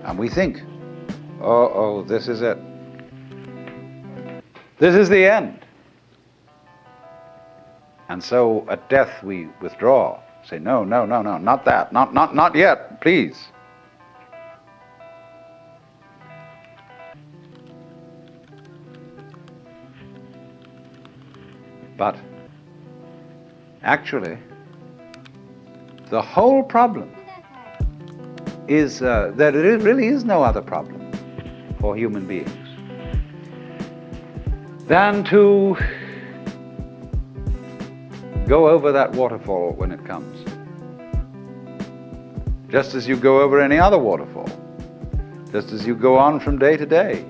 And we think, oh, this is it. This is the end. And so at death we withdraw, say, no, not that, not yet, please. But actually, the whole problem is that there really is no other problem for human beings than to go over that waterfall when it comes. Just as you go over any other waterfall. Just as you go on from day to day.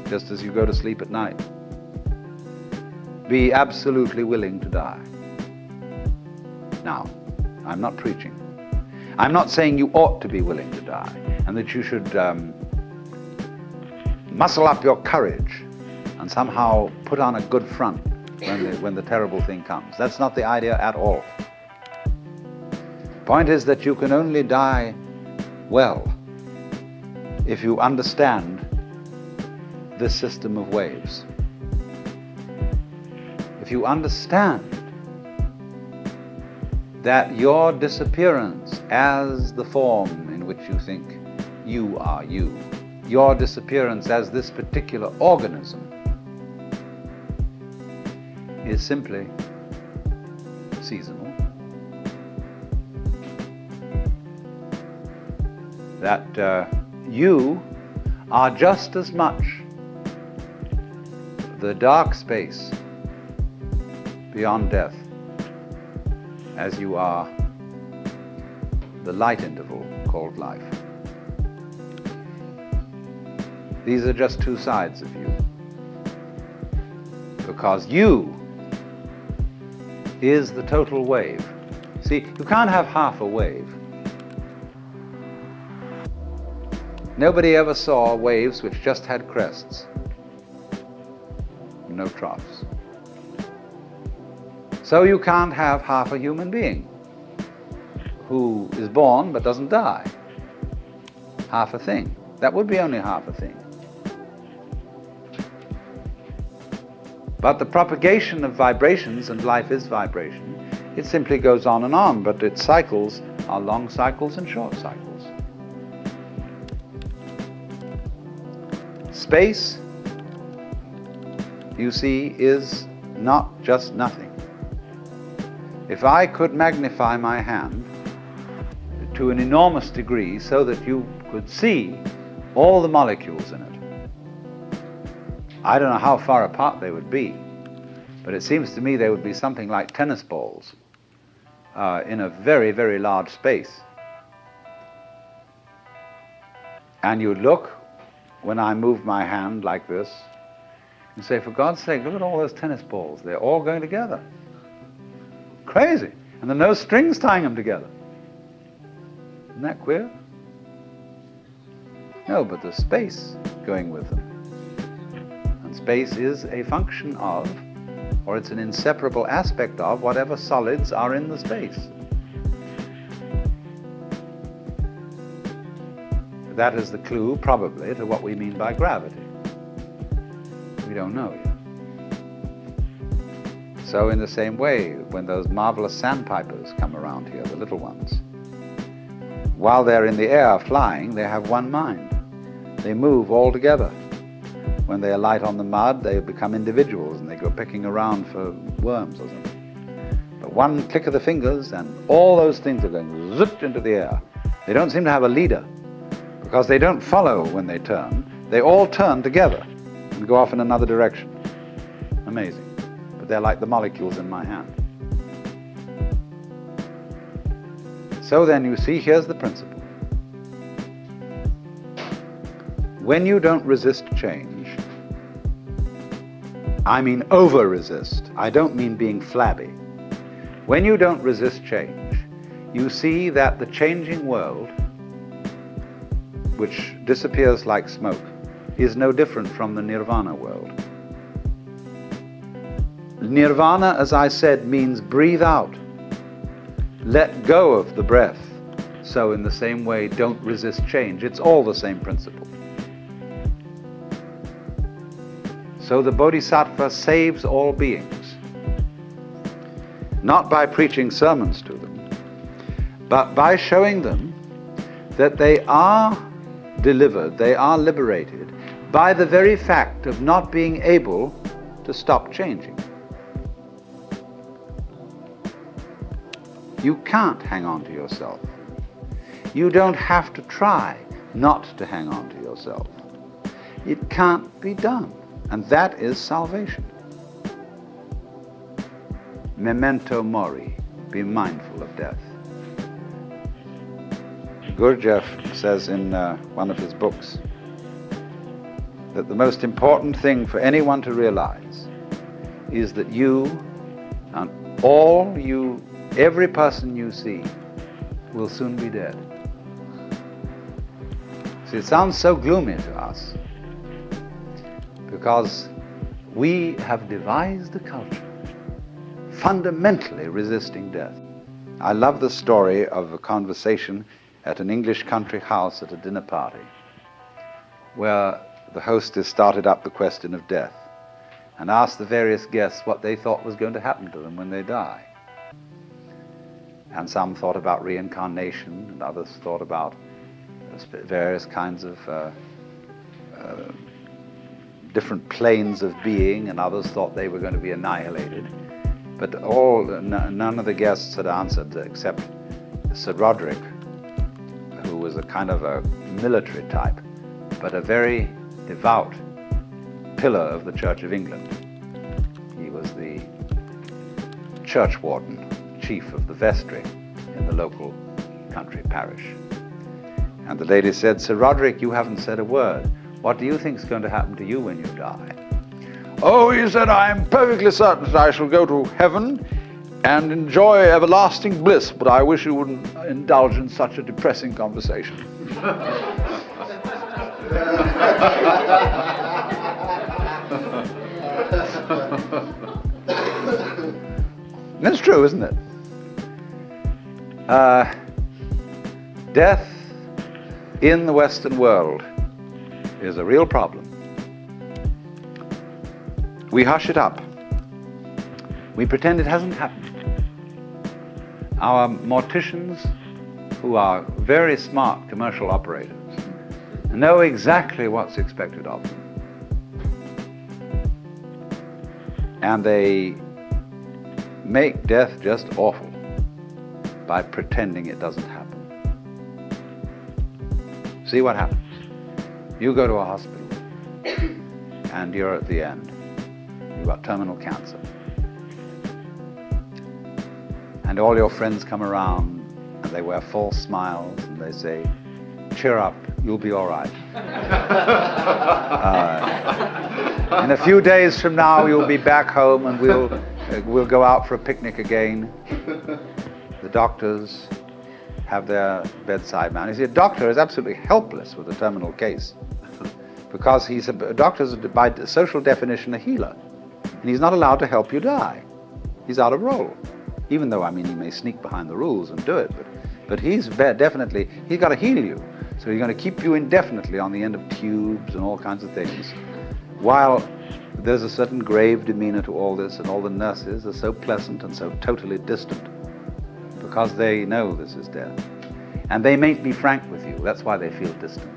Just as you go to sleep at night. Be absolutely willing to die. Now, I'm not preaching. I'm not saying you ought to be willing to die and that you should muscle up your courage and somehow put on a good front when the terrible thing comes. That's not the idea at all. The point is that you can only die well if you understand this system of waves. If you understand that your disappearance as the form in which you think you are you, your disappearance as this particular organism, is simply seasonal. That you are just as much the dark space beyond death as you are the light interval called life. These are just two sides of you. Because you is the total wave. See, you can't have half a wave. Nobody ever saw waves which just had crests, no troughs. So you can't have half a human being who is born but doesn't die. Half a thing. That would be only half a thing. But the propagation of vibrations, and life is vibration, it simply goes on and on, but its cycles are long cycles and short cycles. Space, you see, is not just nothing. If I could magnify my hand to an enormous degree so that you could see all the molecules in it, I don't know how far apart they would be, but it seems to me they would be something like tennis balls in a very, very large space. And you look, when I move my hand like this, and say, for God's sake, look at all those tennis balls. They're all going together. Crazy. And there are no strings tying them together. Isn't that queer? No, but there's space going with them. And space is a function of, or it's an inseparable aspect of, whatever solids are in the space. That is the clue, probably, to what we mean by gravity. We don't know yet. So in the same way, when those marvelous sandpipers come around here, the little ones, while they're in the air flying, they have one mind. They move all together. When they alight on the mud, they become individuals and they go picking around for worms or something. But one click of the fingers and all those things are going zip into the air. They don't seem to have a leader because they don't follow when they turn. They all turn together and go off in another direction. Amazing. But they're like the molecules in my hand. So then you see, here's the principle. When you don't resist change, I mean over-resist. I don't mean being flabby. When you don't resist change, you see that the changing world, which disappears like smoke, is no different from the nirvana world. Nirvana, as I said, means breathe out. Let go of the breath. So in the same way, don't resist change. It's all the same principle. So the Bodhisattva saves all beings, not by preaching sermons to them, but by showing them that they are delivered, they are liberated by the very fact of not being able to stop changing. You can't hang on to yourself. You don't have to try not to hang on to yourself. It can't be done. And that is salvation. Memento mori, be mindful of death. Gurdjieff says in one of his books that the most important thing for anyone to realize is that you and every person you see will soon be dead. See, it sounds so gloomy to us, because we have devised a culture fundamentally resisting death. I love the story of a conversation at an English country house at a dinner party, where the hostess started up the question of death and asked the various guests what they thought was going to happen to them when they die. And some thought about reincarnation, and others thought about various kinds of different planes of being, and others thought they were going to be annihilated. But none of the guests had answered except Sir Roderick, who was a kind of a military type, but a very devout pillar of the Church of England. He was the church warden, chief of the vestry in the local country parish. And the lady said, "Sir Roderick, you haven't said a word. What do you think is going to happen to you when you die?" "Oh," he said, "I am perfectly certain that I shall go to heaven and enjoy everlasting bliss, but I wish you wouldn't indulge in such a depressing conversation." That's true, isn't it? Death in the Western world is a real problem. We hush it up. We pretend it hasn't happened. Our morticians, who are very smart commercial operators, know exactly what's expected of them. And they make death just awful by pretending it doesn't happen. See what happens. You go to a hospital and you're at the end. You've got terminal cancer. And all your friends come around and they wear false smiles and they say, "Cheer up, you'll be all right. In a few days from now, you'll be back home and we'll go out for a picnic again." The doctors have their bedside man. You see, a doctor is absolutely helpless with a terminal case, because a doctor is, by social definition, a healer. And he's not allowed to help you die. He's out of role. Even though, I mean, he may sneak behind the rules and do it, but he's definitely, he's got to heal you. So he's going to keep you indefinitely on the end of tubes and all kinds of things. While there's a certain grave demeanor to all this, and all the nurses are so pleasant and so totally distant, because they know this is death. And they mayn't be frank with you. That's why they feel distant.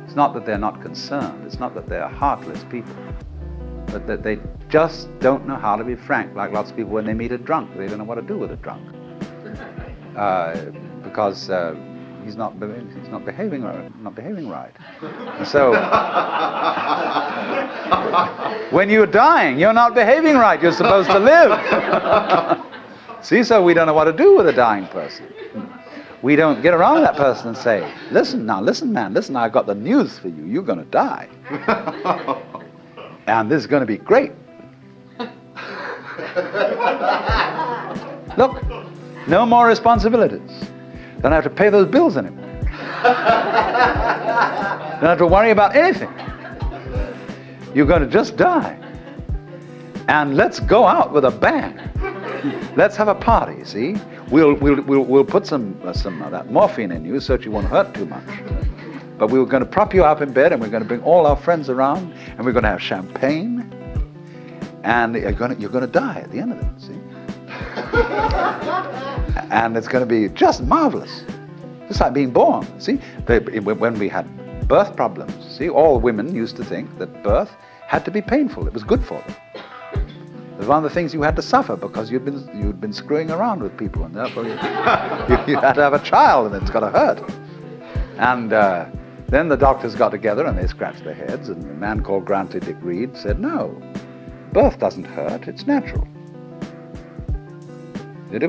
It's not that they're not concerned. It's not that they're heartless people, but that they just don't know how to be frank. Like lots of people, when they meet a drunk, they don't know what to do with a drunk, because he's not behaving right. And so when you're dying, you're not behaving right. You're supposed to live. See, so we don't know what to do with a dying person. We don't get around to that person and say, listen, man, listen, I've got the news for you. You're going to die. And this is going to be great. Look, no more responsibilities. Don't have to pay those bills anymore. Don't have to worry about anything. You're going to just die. And let's go out with a bang. Let's have a party, see? we'll put some of that morphine in you so that you won't hurt too much. But we were going to prop you up in bed, and we're going to bring all our friends around, and we're going to have champagne, and you're going to die at the end of it, see? And it's going to be just marvelous. Just like being born, see? When we had birth problems, see, all women used to think that birth had to be painful. It was good for them. It was one of the things you had to suffer because you'd been screwing around with people, and therefore you had to have a child, and it's got to hurt. And then the doctors got together and they scratched their heads, and a man called Grantley Dick Reed said, no, birth doesn't hurt, it's natural.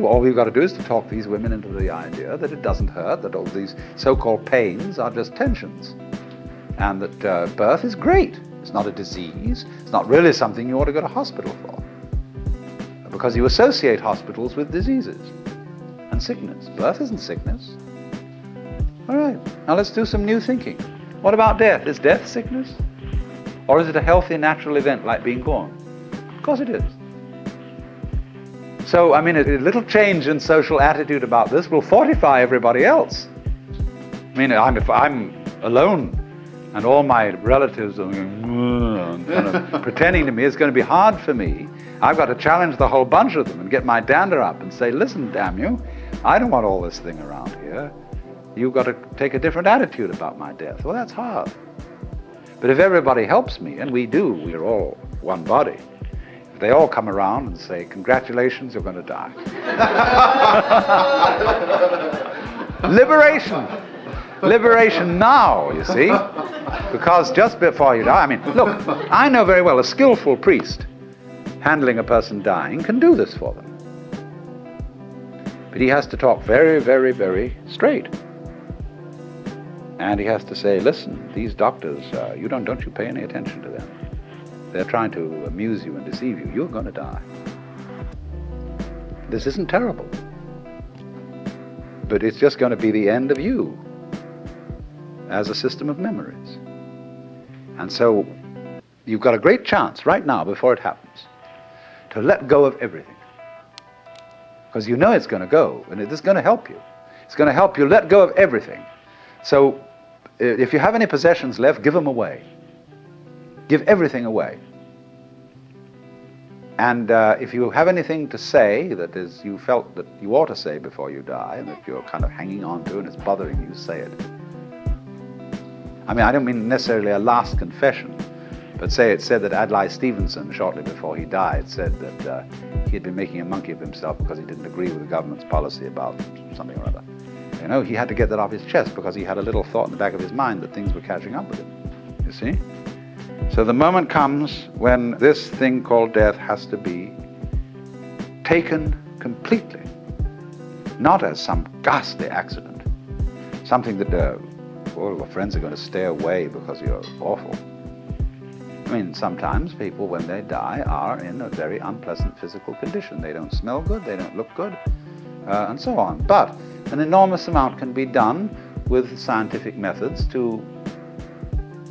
All we've got to do is to talk these women into the idea that it doesn't hurt, that all these so-called pains are just tensions, and that birth is great. It's not a disease. It's not really something you ought to go to hospital for, because you associate hospitals with diseases and sickness. Birth isn't sickness. All right, now let's do some new thinking. What about death? Is death sickness? Or is it a healthy, natural event like being born? Of course it is. So, I mean, a little change in social attitude about this will fortify everybody else. I mean, if I'm alone and all my relatives are kind of pretending to me, it's going to be hard for me. I've got to challenge the whole bunch of them and get my dander up and say, listen, damn you, I don't want all this thing around here. You've got to take a different attitude about my death. Well, that's hard. But if everybody helps me, and we do, we're all one body, if they all come around and say, congratulations, you're going to die. Liberation. Liberation now, you see. Because just before you die, I mean, look, I know very well a skillful priest handling a person dying can do this for them. But he has to talk very, very, very straight. And he has to say, listen, these doctors, don't you pay any attention to them. They're trying to amuse you and deceive you. You're going to die. This isn't terrible. But it's just going to be the end of you as a system of memories. And so you've got a great chance right now, before it happens, to let go of everything. Because you know it's going to go, and it's going to help you. It's going to help you let go of everything. So if you have any possessions left, give them away. Give everything away. And if you have anything to say that is you felt that you ought to say before you die, and that you're kind of hanging on to and it's bothering you, say it. I mean, I don't mean necessarily a last confession, but say it said that Adlai Stevenson, shortly before he died, said that he had been making a monkey of himself because he didn't agree with the government's policy about something or other. You know, he had to get that off his chest because he had a little thought in the back of his mind that things were catching up with him, you see? So the moment comes when this thing called death has to be taken completely, not as some ghastly accident, something that all your friends are going to stay away because you're awful. I mean, sometimes people, when they die, are in a very unpleasant physical condition. They don't smell good, they don't look good, and so on. But an enormous amount can be done with scientific methods to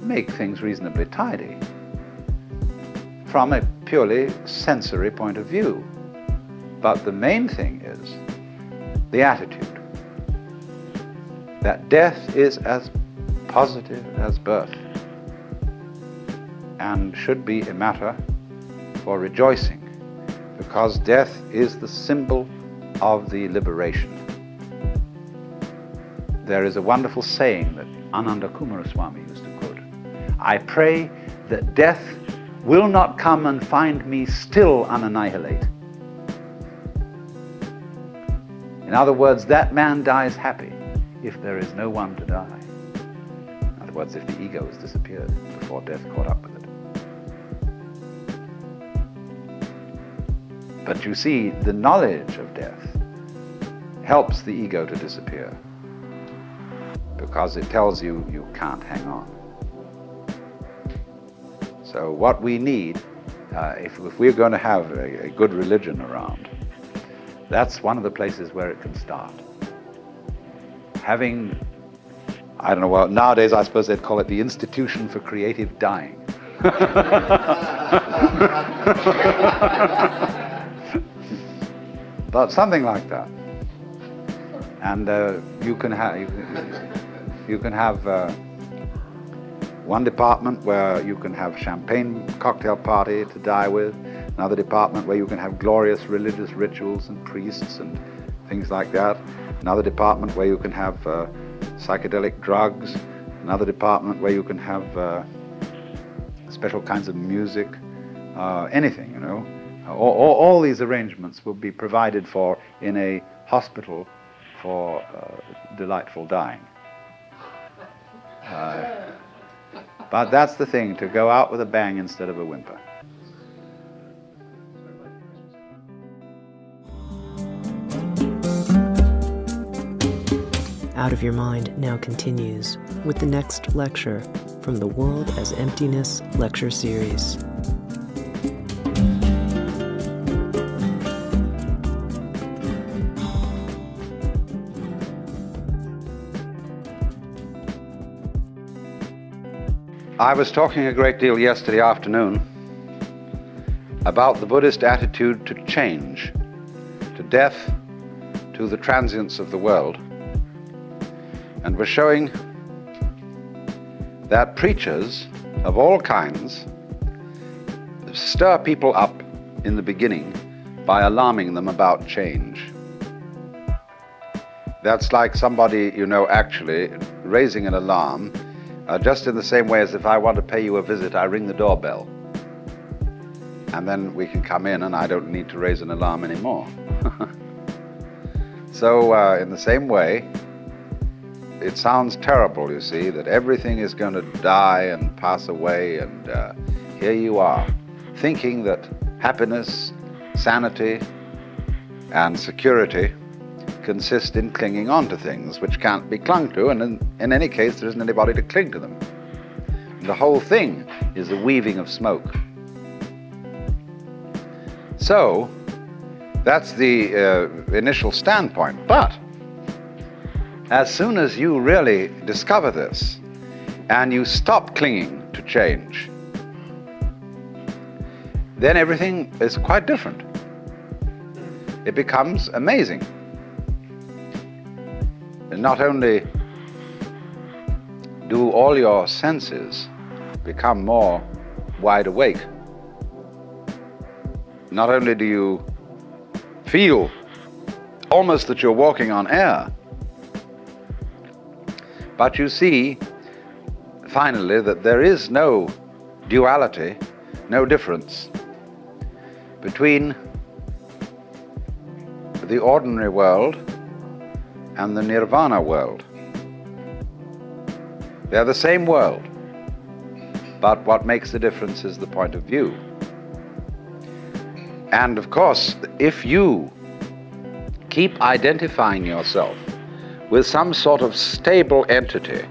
make things reasonably tidy from a purely sensory point of view. But the main thing is the attitude, that death is as positive as birth and should be a matter for rejoicing, because death is the symbol of the liberation. There is a wonderful saying that Ananda Coomaraswamy used to quote: I pray that death will not come and find me still unannihilate. In other words, that man dies happy if there is no one to die. In other words, if the ego has disappeared before death caught up with it. But you see, the knowledge of death helps the ego to disappear, because it tells you you can't hang on. So what we need, if we're going to have a good religion around, that's one of the places where it can start. Having, I don't know, well, nowadays I suppose they'd call it the Institution for Creative Dying. But something like that. And you can have one department where you can have champagne cocktail party to die with, another department where you can have glorious religious rituals and priests and things like that, another department where you can have psychedelic drugs, another department where you can have special kinds of music, anything, you know. All these arrangements will be provided for in a hospital for delightful dying. But that's the thing, to go out with a bang instead of a whimper. Out of Your Mind now continues with the next lecture from the World as Emptiness lecture series. I was talking a great deal yesterday afternoon about the Buddhist attitude to change, to death, to the transience of the world, and was showing that preachers of all kinds stir people up in the beginning by alarming them about change. That's like somebody, you know, actually raising an alarm, just in the same way as if I want to pay you a visit, I ring the doorbell. And then we can come in and I don't need to raise an alarm anymore. So in the same way, it sounds terrible, you see, that everything is going to die and pass away, and here you are, thinking that happiness, sanity, and security consist in clinging on to things which can't be clung to, and in any case there isn't anybody to cling to them. And the whole thing is a weaving of smoke. So that's the initial standpoint. But as soon as you really discover this and you stop clinging to change, then everything is quite different. It becomes amazing. And not only do all your senses become more wide awake, not only do you feel almost that you're walking on air, but you see finally that there is no duality, no difference between the ordinary world and the nirvana world. They're the same world, but what makes the difference is the point of view. And of course, if you keep identifying yourself with some sort of stable entity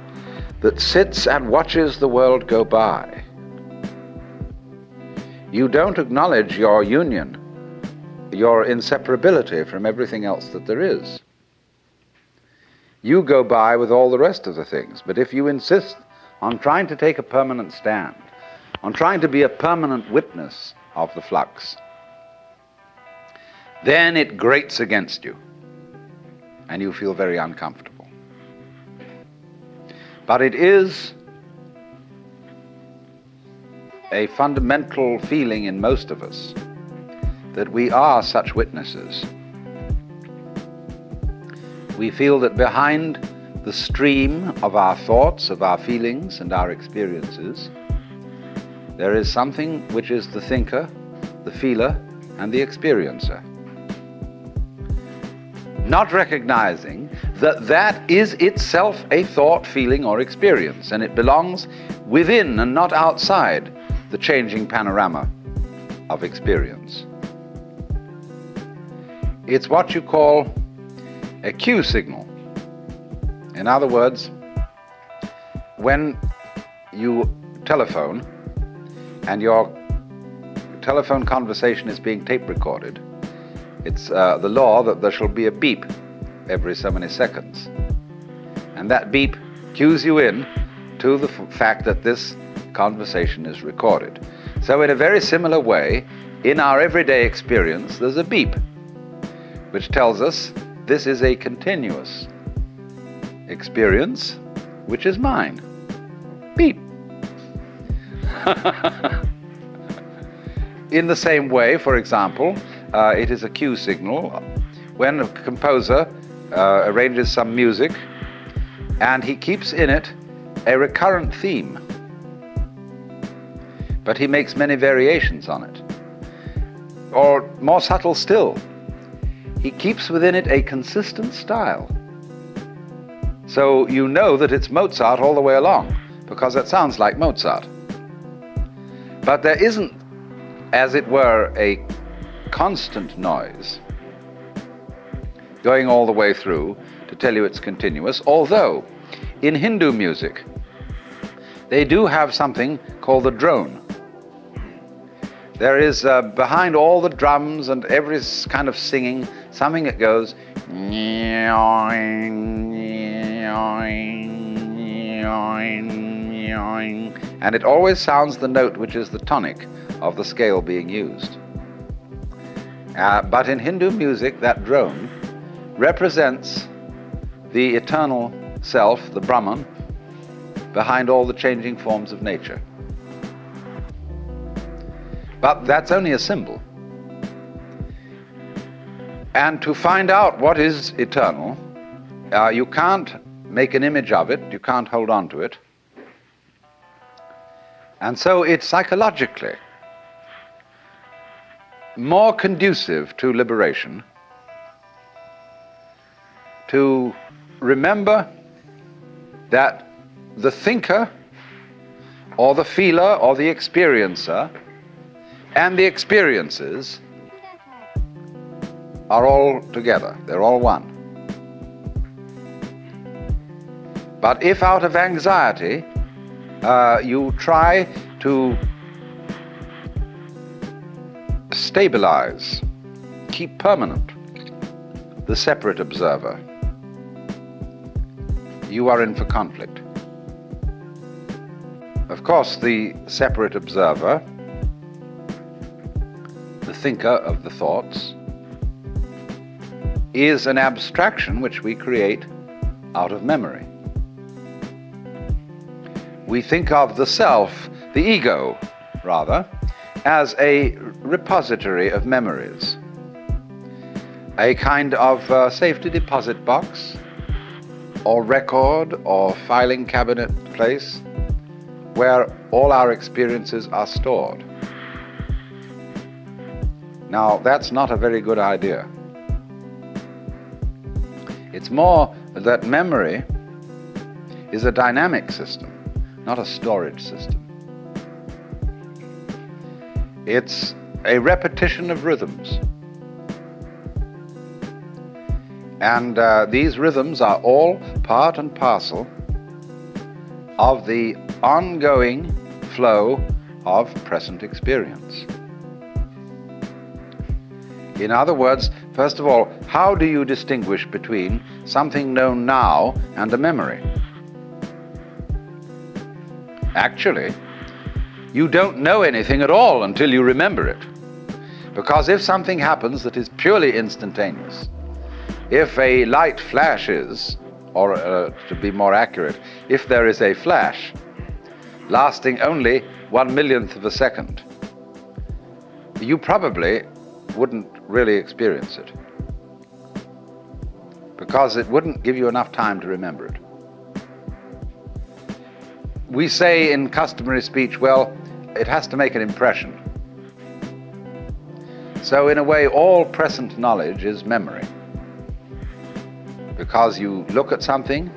that sits and watches the world go by, you don't acknowledge your union, your inseparability from everything else that there is. You go by with all the rest of the things, but if you insist on trying to take a permanent stand, on trying to be a permanent witness of the flux, then it grates against you, and you feel very uncomfortable. But it is a fundamental feeling in most of us that we are such witnesses. We feel that behind the stream of our thoughts, of our feelings and our experiences, there is something which is the thinker, the feeler, and the experiencer. Not recognizing that that is itself a thought, feeling, or experience, and it belongs within and not outside the changing panorama of experience. It's what you call a cue signal. In other words, when you telephone and your telephone conversation is being tape recorded, it's the law that there shall be a beep every so many seconds. And that beep cues you in to the fact that this conversation is recorded. So in a very similar way, in our everyday experience, there's a beep which tells us this is a continuous experience, which is mine. Beep. In the same way, for example, it is a cue signal when a composer arranges some music and he keeps in it a recurrent theme, but he makes many variations on it. Or more subtle still, he keeps within it a consistent style. So you know that it's Mozart all the way along, because it sounds like Mozart. But there isn't, as it were, a constant noise going all the way through to tell you it's continuous, although in Hindu music they do have something called the drone. There is behind all the drums and every kind of singing something that goes, and it always sounds the note which is the tonic of the scale being used. But in Hindu music, that drone represents the eternal self, the Brahman, behind all the changing forms of nature. But that's only a symbol. And to find out what is eternal, you can't make an image of it, you can't hold on to it. And so it's psychologically more conducive to liberation to remember that the thinker or the feeler or the experiencer and the experiences are all together, they're all one. But if out of anxiety you try to stabilize, keep permanent the separate observer, you are in for conflict. Of course, the separate observer, the thinker of the thoughts, is an abstraction which we create out of memory. We think of the self, the ego, rather, as a repository of memories, a kind of safety deposit box or record or filing cabinet place where all our experiences are stored. Now, that's not a very good idea. It's more that memory is a dynamic system, not a storage system. It's a repetition of rhythms. And these rhythms are all part and parcel of the ongoing flow of present experience. In other words, first of all, how do you distinguish between something known now and a memory? Actually, you don't know anything at all until you remember it. Because if something happens that is purely instantaneous, if a light flashes, or to be more accurate, if there is a flash lasting only 1/1,000,000th of a second, you probably wouldn't really experience it, because it wouldn't give you enough time to remember it. We say in customary speech, well, it has to make an impression. So in a way, all present knowledge is memory, because you look at something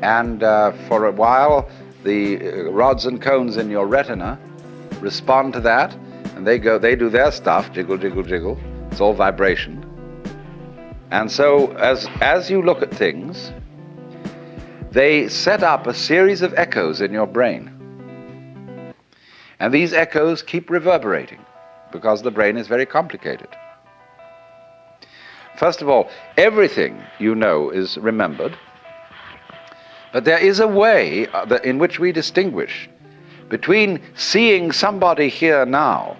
and for a while the rods and cones in your retina respond to that, and they do their stuff, jiggle, jiggle, jiggle. It's all vibration. And so as you look at things, they set up a series of echoes in your brain. And these echoes keep reverberating because the brain is very complicated. First of all, everything you know is remembered, but there is a way in which we distinguish between seeing somebody here now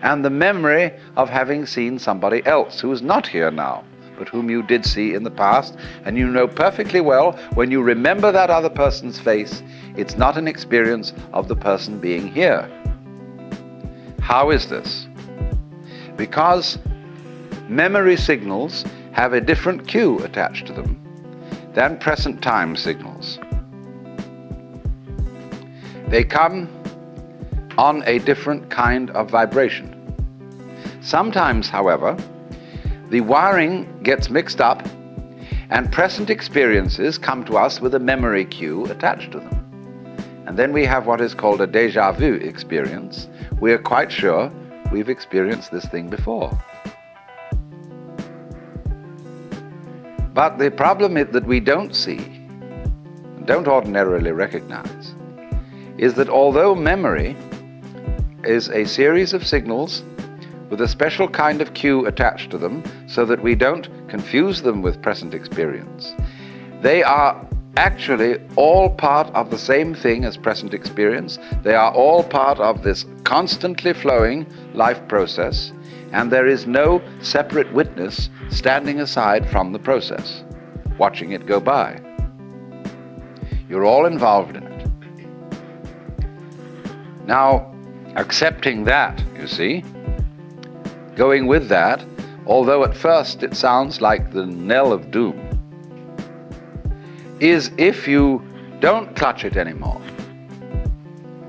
and the memory of having seen somebody else who is not here now, but whom you did see in the past, and you know perfectly well when you remember that other person's face, it's not an experience of the person being here. How is this? Because memory signals have a different cue attached to them than present time signals. They come on a different kind of vibration. Sometimes, however, the wiring gets mixed up and present experiences come to us with a memory cue attached to them. And then we have what is called a déjà vu experience. We are quite sure we've experienced this thing before. But the problem that we don't see, don't ordinarily recognize, is that although memory is a series of signals with a special kind of cue attached to them so that we don't confuse them with present experience, they are actually all part of the same thing as present experience. They are all part of this constantly flowing life process, and there is no separate witness standing aside from the process, watching it go by. You're all involved in it. Now, accepting that, you see, going with that, although at first it sounds like the knell of doom, is if you don't clutch it anymore.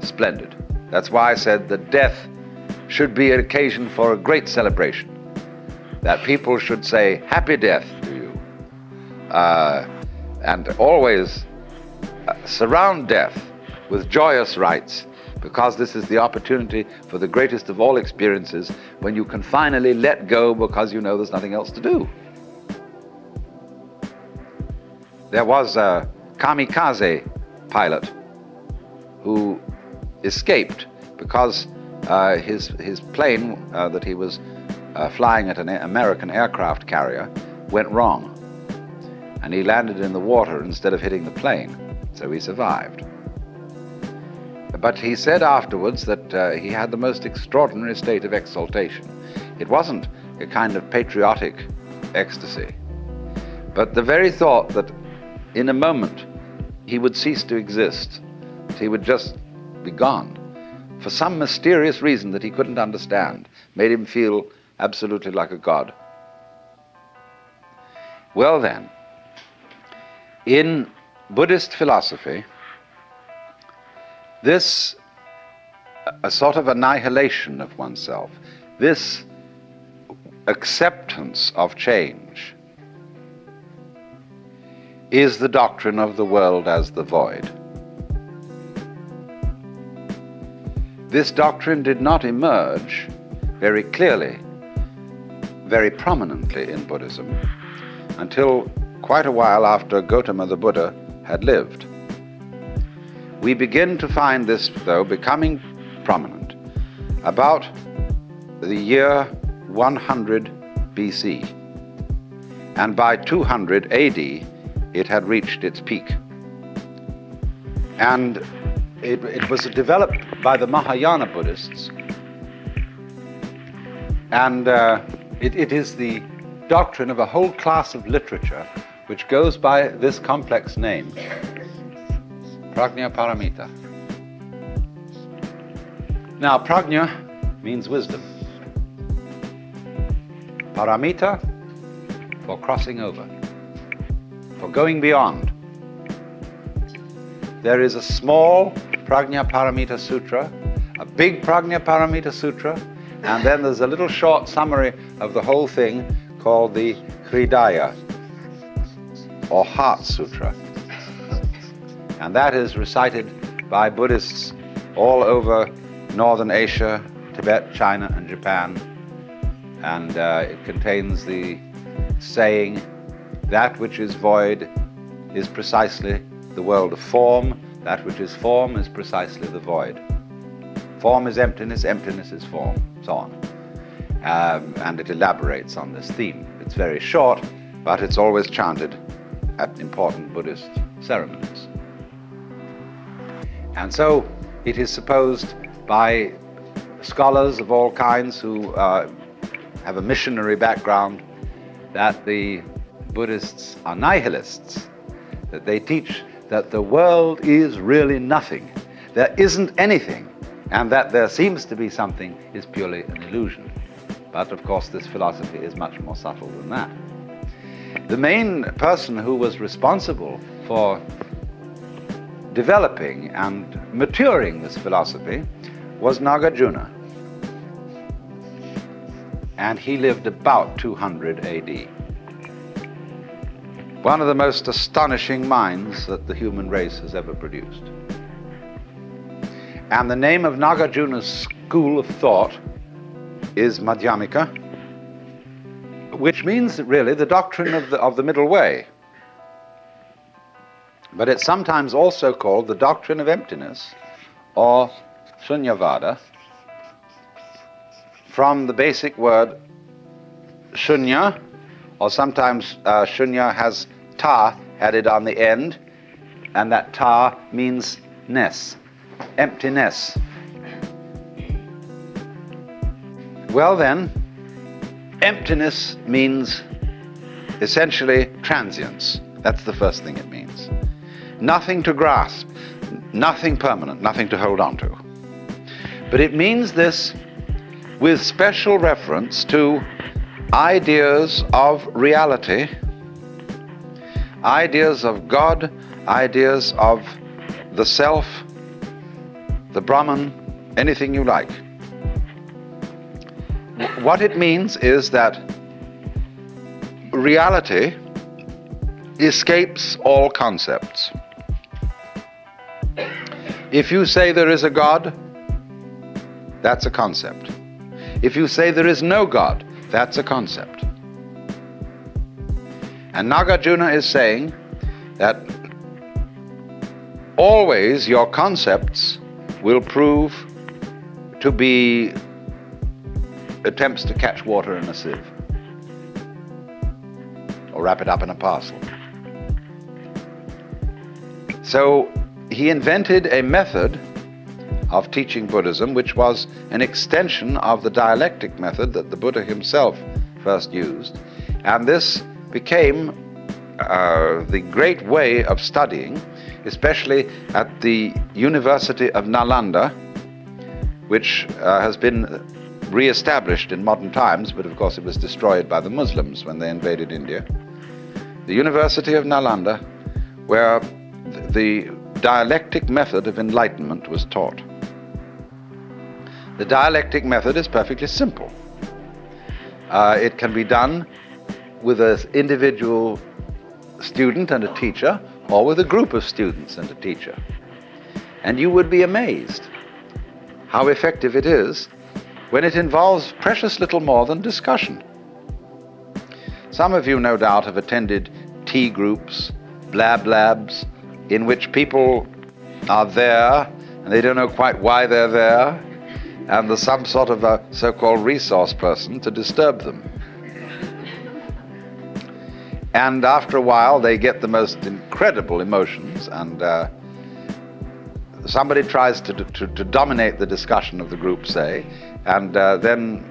Splendid. That's why I said that death should be an occasion for a great celebration, that people should say, happy death to you, and always surround death with joyous rites, because this is the opportunity for the greatest of all experiences, when you can finally let go because you know there's nothing else to do. There was a kamikaze pilot who escaped because his plane that he was flying at an American aircraft carrier went wrong, and he landed in the water instead of hitting the plane, so he survived. But he said afterwards that he had the most extraordinary state of exaltation. It wasn't a kind of patriotic ecstasy, but the very thought that in a moment he would cease to exist, that he would just be gone, for some mysterious reason that he couldn't understand, made him feel absolutely like a god. Well then, in Buddhist philosophy, this a sort of annihilation of oneself, this acceptance of change, is the doctrine of the world as the void. This doctrine did not emerge very clearly, very prominently in Buddhism until quite a while after Gautama the Buddha had lived. We begin to find this, though, becoming prominent about the year 100 BC. And by 200 AD, it had reached its peak. And it was developed by the Mahayana Buddhists. And it is the doctrine of a whole class of literature which goes by this complex name, Prajnaparamita. Now, prajna means wisdom. Paramita, for crossing over, for going beyond. There is a small Prajnaparamita Sutra, a big Prajnaparamita Sutra, and then there's a little short summary of the whole thing called the Hridaya, or Heart Sutra. And that is recited by Buddhists all over Northern Asia, Tibet, China, and Japan. And it contains the saying, that which is void is precisely the world of form, that which is form is precisely the void. Form is emptiness, emptiness is form, so on. And it elaborates on this theme. It's very short, but it's always chanted at important Buddhist ceremonies. And so it is supposed by scholars of all kinds who have a missionary background that the Buddhists are nihilists, that they teach that the world is really nothing, there isn't anything, and that there seems to be something is purely an illusion. But of course this philosophy is much more subtle than that. The main person who was responsible for developing and maturing this philosophy was Nagarjuna. And he lived about 200 AD. One of the most astonishing minds that the human race has ever produced. And the name of Nagarjuna's school of thought is Madhyamika, which means really the doctrine of the middle way. But it's sometimes also called the doctrine of emptiness, or Shunyavada, from the basic word shunya, or sometimes shunya has ta added on the end, and that ta means ness, emptiness. Well then, emptiness means essentially transience. That's the first thing it means. Nothing to grasp, nothing permanent, nothing to hold on to. But it means this with special reference to ideas of reality, ideas of God, ideas of the self, the Brahman, anything you like. What it means is that reality escapes all concepts. If you say there is a God, that's a concept. If you say there is no God, that's a concept. And Nagarjuna is saying that always your concepts will prove to be attempts to catch water in a sieve or wrap it up in a parcel. So he invented a method of teaching Buddhism which was an extension of the dialectic method that the Buddha himself first used, and this became the great way of studying, especially at the University of Nalanda, which has been re-established in modern times, but of course it was destroyed by the Muslims when they invaded India. The University of Nalanda, where the dialectic method of enlightenment was taught. The dialectic method is perfectly simple. It can be done with an individual student and a teacher, or with a group of students and a teacher. And you would be amazed how effective it is when it involves precious little more than discussion. Some of you, no doubt, have attended tea groups, blab labs, in which people are there and they don't know quite why they're there, and there's some sort of a so-called resource person to disturb them. And after a while they get the most incredible emotions, and somebody tries to dominate the discussion of the group, say, and then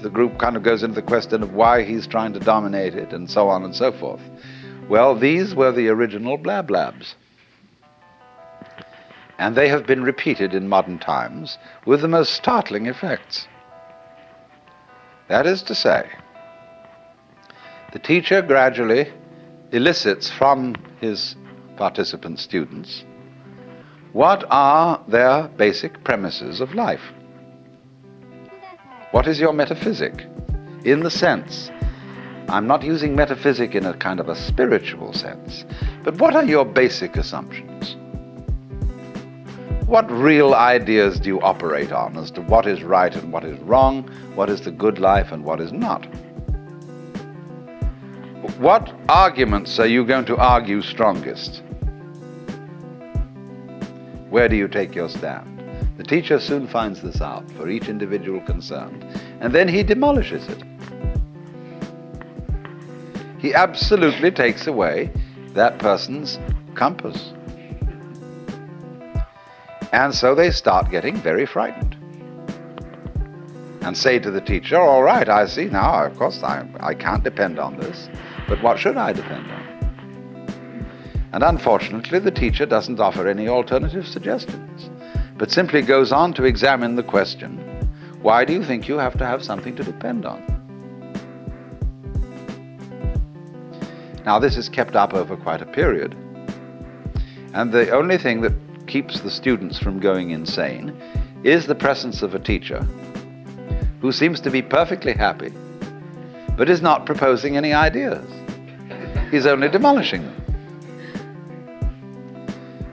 the group kind of goes into the question of why he's trying to dominate it, and so on and so forth. Well, these were the original blab labs. And they have been repeated in modern times with the most startling effects. That is to say, the teacher gradually elicits from his participant students what are their basic premises of life. What is your metaphysic? In the sense, I'm not using metaphysic in a kind of a spiritual sense, but what are your basic assumptions? What real ideas do you operate on as to what is right and what is wrong, what is the good life and what is not? What arguments are you going to argue strongest? Where do you take your stand? The teacher soon finds this out for each individual concerned, and then he demolishes it. He absolutely takes away that person's compass. And so they start getting very frightened. and say to the teacher, all right, I see now, of course I can't depend on this, but what should I depend on? And unfortunately, the teacher doesn't offer any alternative suggestions, but simply goes on to examine the question, why do you think you have to have something to depend on? Now, this is kept up over quite a period, and the only thing that keeps the students from going insane is the presence of a teacher who seems to be perfectly happy, but is not proposing any ideas. He's only demolishing them.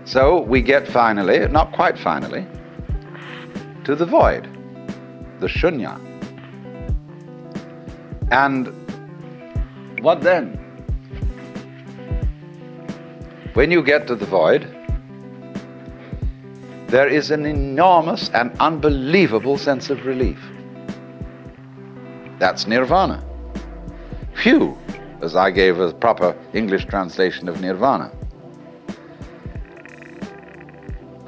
So we get finally, not quite finally, to the void, the shunya. And what then? When you get to the void, there is an enormous and unbelievable sense of relief. That's nirvana. Phew, as I gave a proper English translation of nirvana.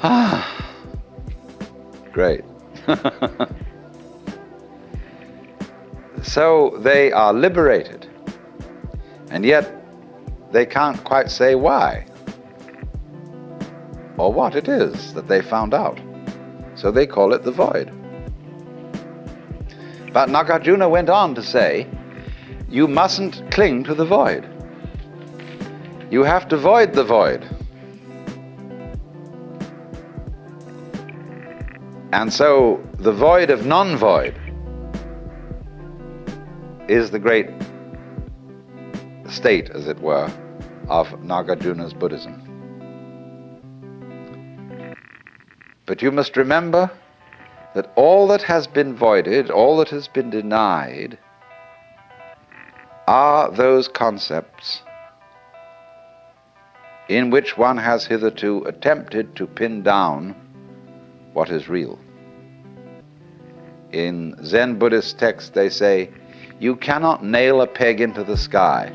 Ah, great. So they are liberated, and yet they can't quite say why or what it is that they found out. So they call it the void. But Nagarjuna went on to say, you mustn't cling to the void. You have to void the void. And so the void of non-void is the great state, as it were, of Nagarjuna's Buddhism. But you must remember that all that has been voided, all that has been denied, are those concepts in which one has hitherto attempted to pin down what is real. In Zen Buddhist texts they say, you cannot nail a peg into the sky.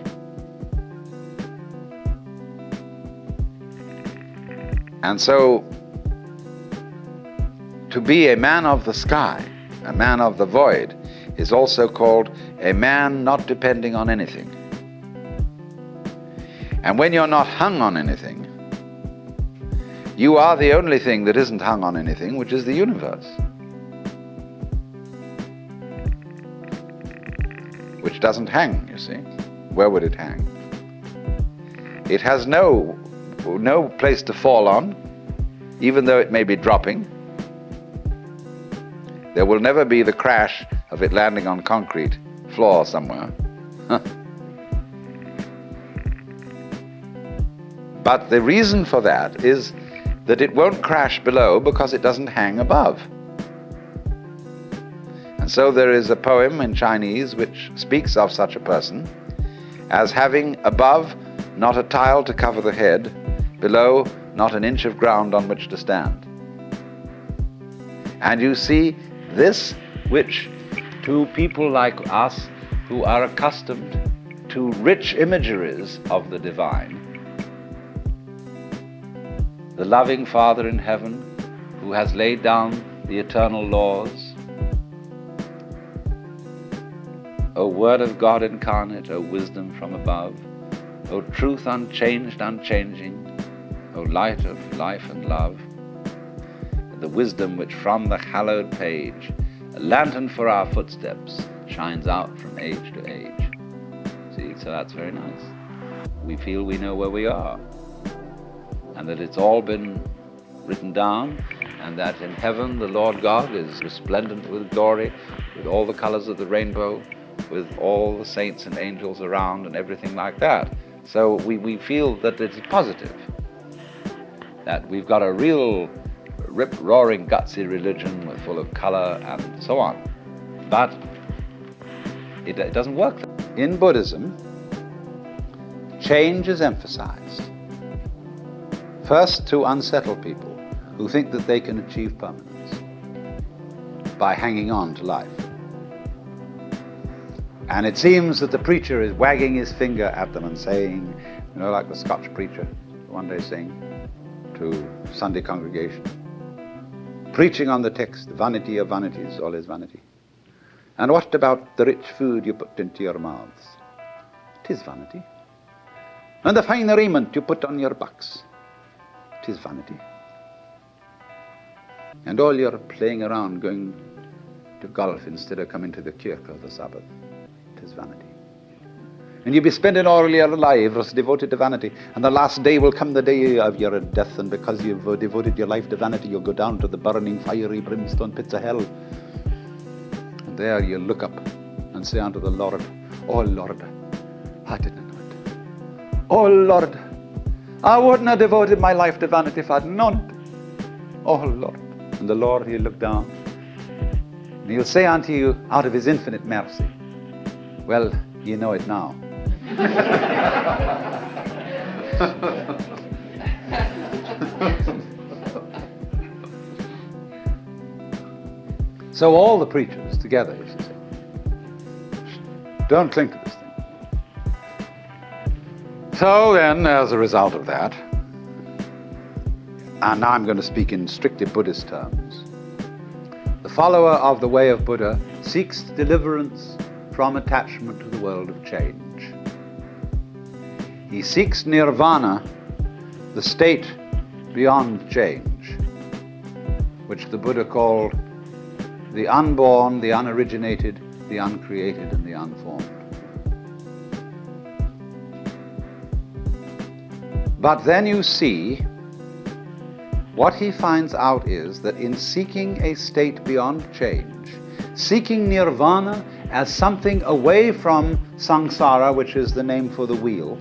And so, to be a man of the sky, a man of the void, is also called a man not depending on anything. And when you're not hung on anything, you are the only thing that isn't hung on anything, which is the universe, which doesn't hang, you see. Where would it hang? It has no place to fall on, even though it may be dropping. There will never be the crash of it landing on concrete floor somewhere. But the reason for that is that it won't crash below because it doesn't hang above. And so there is a poem in Chinese which speaks of such a person as having above not a tile to cover the head, below not an inch of ground on which to stand. And you see, this which to people like us who are accustomed to rich imageries of the divine, the loving Father in heaven who has laid down the eternal laws, O Word of God incarnate, O wisdom from above, O truth unchanged, unchanging, O light of life and love, the wisdom which from the hallowed page, a lantern for our footsteps, shines out from age to age. See, so that's very nice. We feel we know where we are, and that it's all been written down, and that in heaven the Lord God is resplendent with glory, with all the colors of the rainbow, with all the saints and angels around and everything like that. So we feel that it's positive, that we've got a real rip-roaring, gutsy religion full of color and so on. But it doesn't work. In Buddhism, change is emphasized. First, to unsettle people who think that they can achieve permanence by hanging on to life. And it seems that the preacher is wagging his finger at them and saying, you know, like the Scotch preacher one day saying to Sunday congregation, preaching on the text, vanity of vanities, all is vanity. And what about the rich food you put into your mouths? 'Tis vanity. And the fine raiment you put on your backs? 'Tis vanity. And all your playing around, going to golf instead of coming to the kirk of the Sabbath? 'Tis vanity. And you'll be spending all your lives devoted to vanity. And the last day will come, the day of your death, and because you've devoted your life to vanity, you'll go down to the burning, fiery, brimstone pits of hell. And there you'll look up and say unto the Lord, "Oh Lord, I didn't know it. Oh Lord, I wouldn't have devoted my life to vanity if I'd known it. Oh Lord." And the Lord, he'll look down, and he'll say unto you, out of his infinite mercy, "Well, you know it now." So all the preachers together, you should say, don't cling to this thing. So then, as a result of that, and now I'm going to speak in strictly Buddhist terms, the follower of the way of Buddha seeks deliverance from attachment to the world of change. He seeks nirvana, the state beyond change, which the Buddha called the unborn, the unoriginated, the uncreated, and the unformed. But then you see, what he finds out is that in seeking a state beyond change, seeking nirvana as something away from samsara, which is the name for the wheel,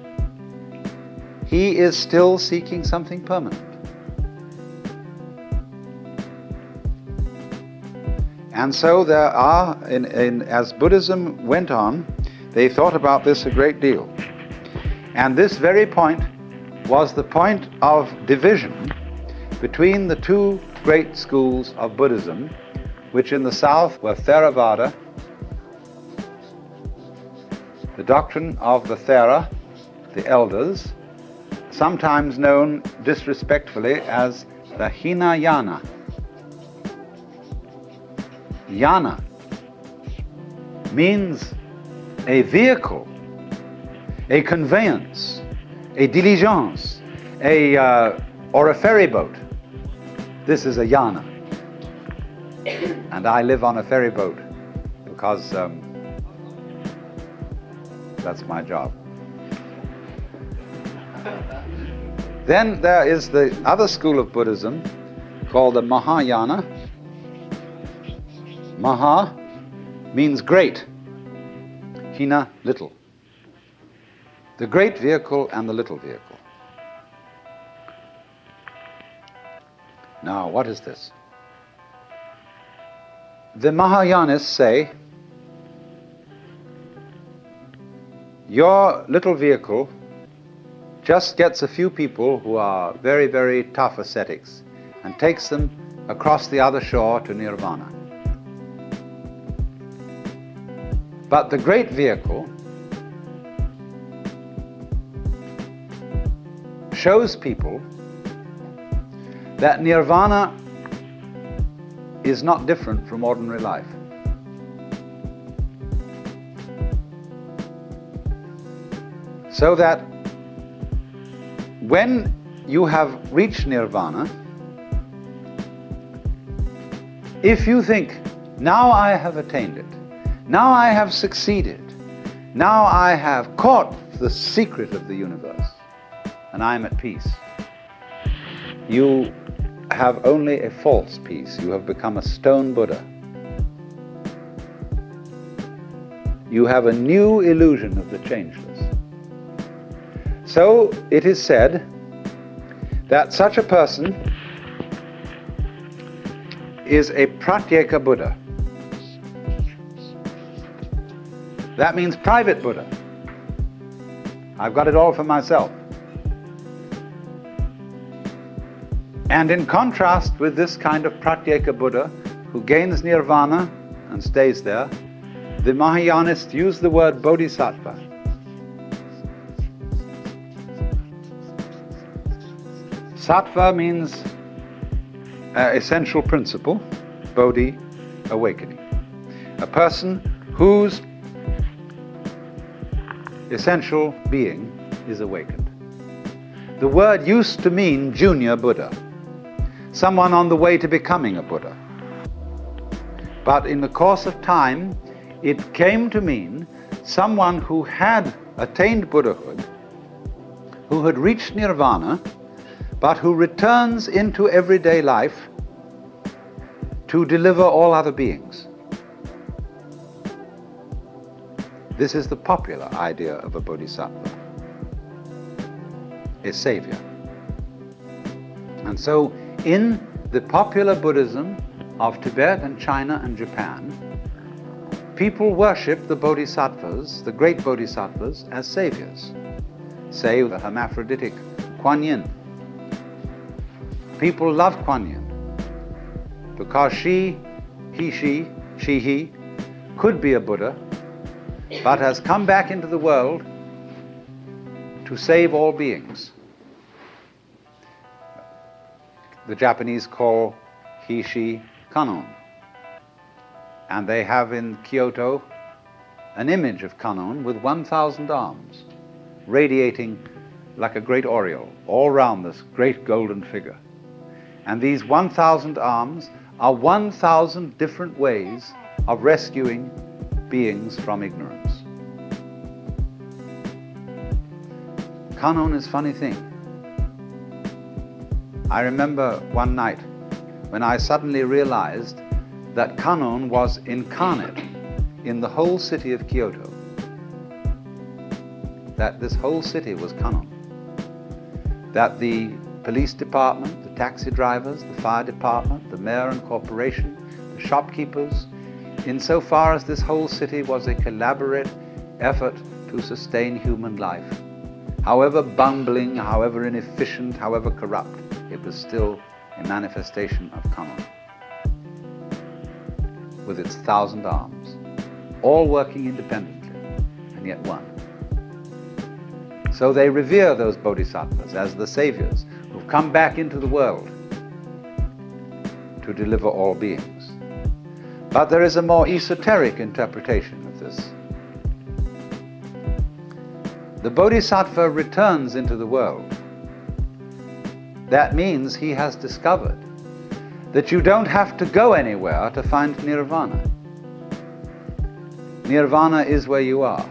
he is still seeking something permanent. And so there are, as Buddhism went on, they thought about this a great deal. And this very point was the point of division between the two great schools of Buddhism, which in the south were Theravada, the doctrine of the Thera, the elders, sometimes known disrespectfully as the Hinayana. Yana means a vehicle, a conveyance, a diligence, or a ferry boat. This is a yana. And I live on a ferry boat because that's my job. Then there is the other school of Buddhism called the Mahayana. Maha means great, Hina, little. The great vehicle and the little vehicle. Now, what is this? The Mahayanists say, your little vehicle just gets a few people who are very, very tough ascetics and takes them across the other shore to nirvana. But the great vehicle shows people that nirvana is not different from ordinary life. So that when you have reached nirvana, if you think, now I have attained it, now I have succeeded, now I have caught the secret of the universe, and I am at peace, you have only a false peace. You have become a stone Buddha. You have a new illusion of the changeless. So it is said that such a person is a pratyeka Buddha. That means private Buddha. I've got it all for myself. And in contrast with this kind of pratyeka Buddha who gains nirvana and stays there, the Mahayanists use the word bodhisattva. Sattva means essential principle, bodhi, awakening. a person whose essential being is awakened. The word used to mean junior Buddha, someone on the way to becoming a Buddha. But in the course of time, it came to mean someone who had attained Buddhahood, who had reached nirvana, but who returns into everyday life to deliver all other beings. This is the popular idea of a bodhisattva, a savior. And so in the popular Buddhism of Tibet and China and Japan, people worship the bodhisattvas, the great bodhisattvas, as saviors. Say the hermaphroditic Kuan Yin. People love Kuan Yin because she, he, could be a Buddha, but has come back into the world to save all beings. The Japanese call he, she, Kannon. And they have in Kyoto an image of Kannon with 1,000 arms, radiating like a great aureole all round this great golden figure. And these 1,000 arms are 1,000 different ways of rescuing beings from ignorance. Kannon is a funny thing. I remember one night when I suddenly realized that Kannon was incarnate in the whole city of Kyoto. That this whole city was Kannon. That the police department, the taxi drivers, the fire department, the mayor and corporation, the shopkeepers, insofar as this whole city was a collaborative effort to sustain human life. However bumbling, however inefficient, however corrupt, it was still a manifestation of Kannon, with its 1,000 arms, all working independently, and yet one. So they revere those bodhisattvas as the saviors who've come back into the world to deliver all beings. But there is a more esoteric interpretation of this. The bodhisattva returns into the world. That means he has discovered that you don't have to go anywhere to find nirvana. Nirvana is where you are,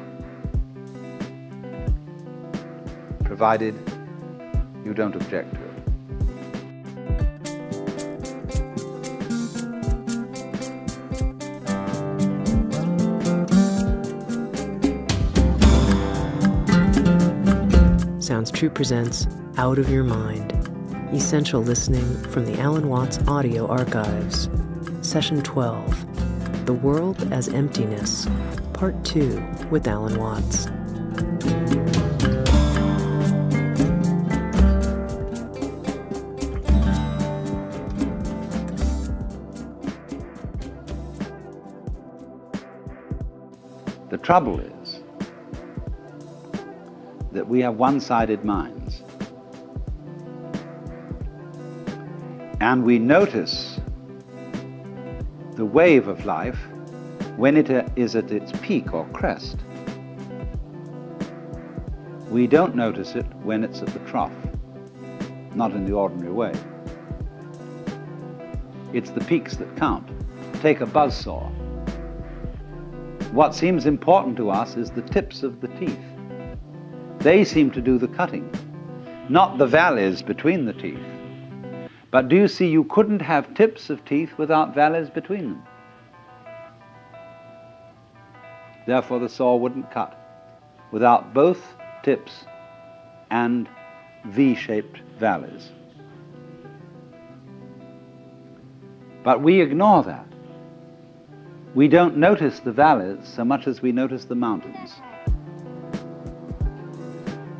provided you don't object to it. Sounds True presents Out of Your Mind, essential listening from the Alan Watts audio archives. Session 12, The World as Emptiness, Part 2 with Alan Watts. The trouble is that we have one-sided minds. And we notice the wave of life when it is at its peak or crest. We don't notice it when it's at the trough, not in the ordinary way. It's the peaks that count. Take a buzzsaw. What seems important to us is the tips of the teeth. They seem to do the cutting, not the valleys between the teeth. But do you see, you couldn't have tips of teeth without valleys between them. Therefore the saw wouldn't cut without both tips and V-shaped valleys. But we ignore that. We don't notice the valleys so much as we notice the mountains.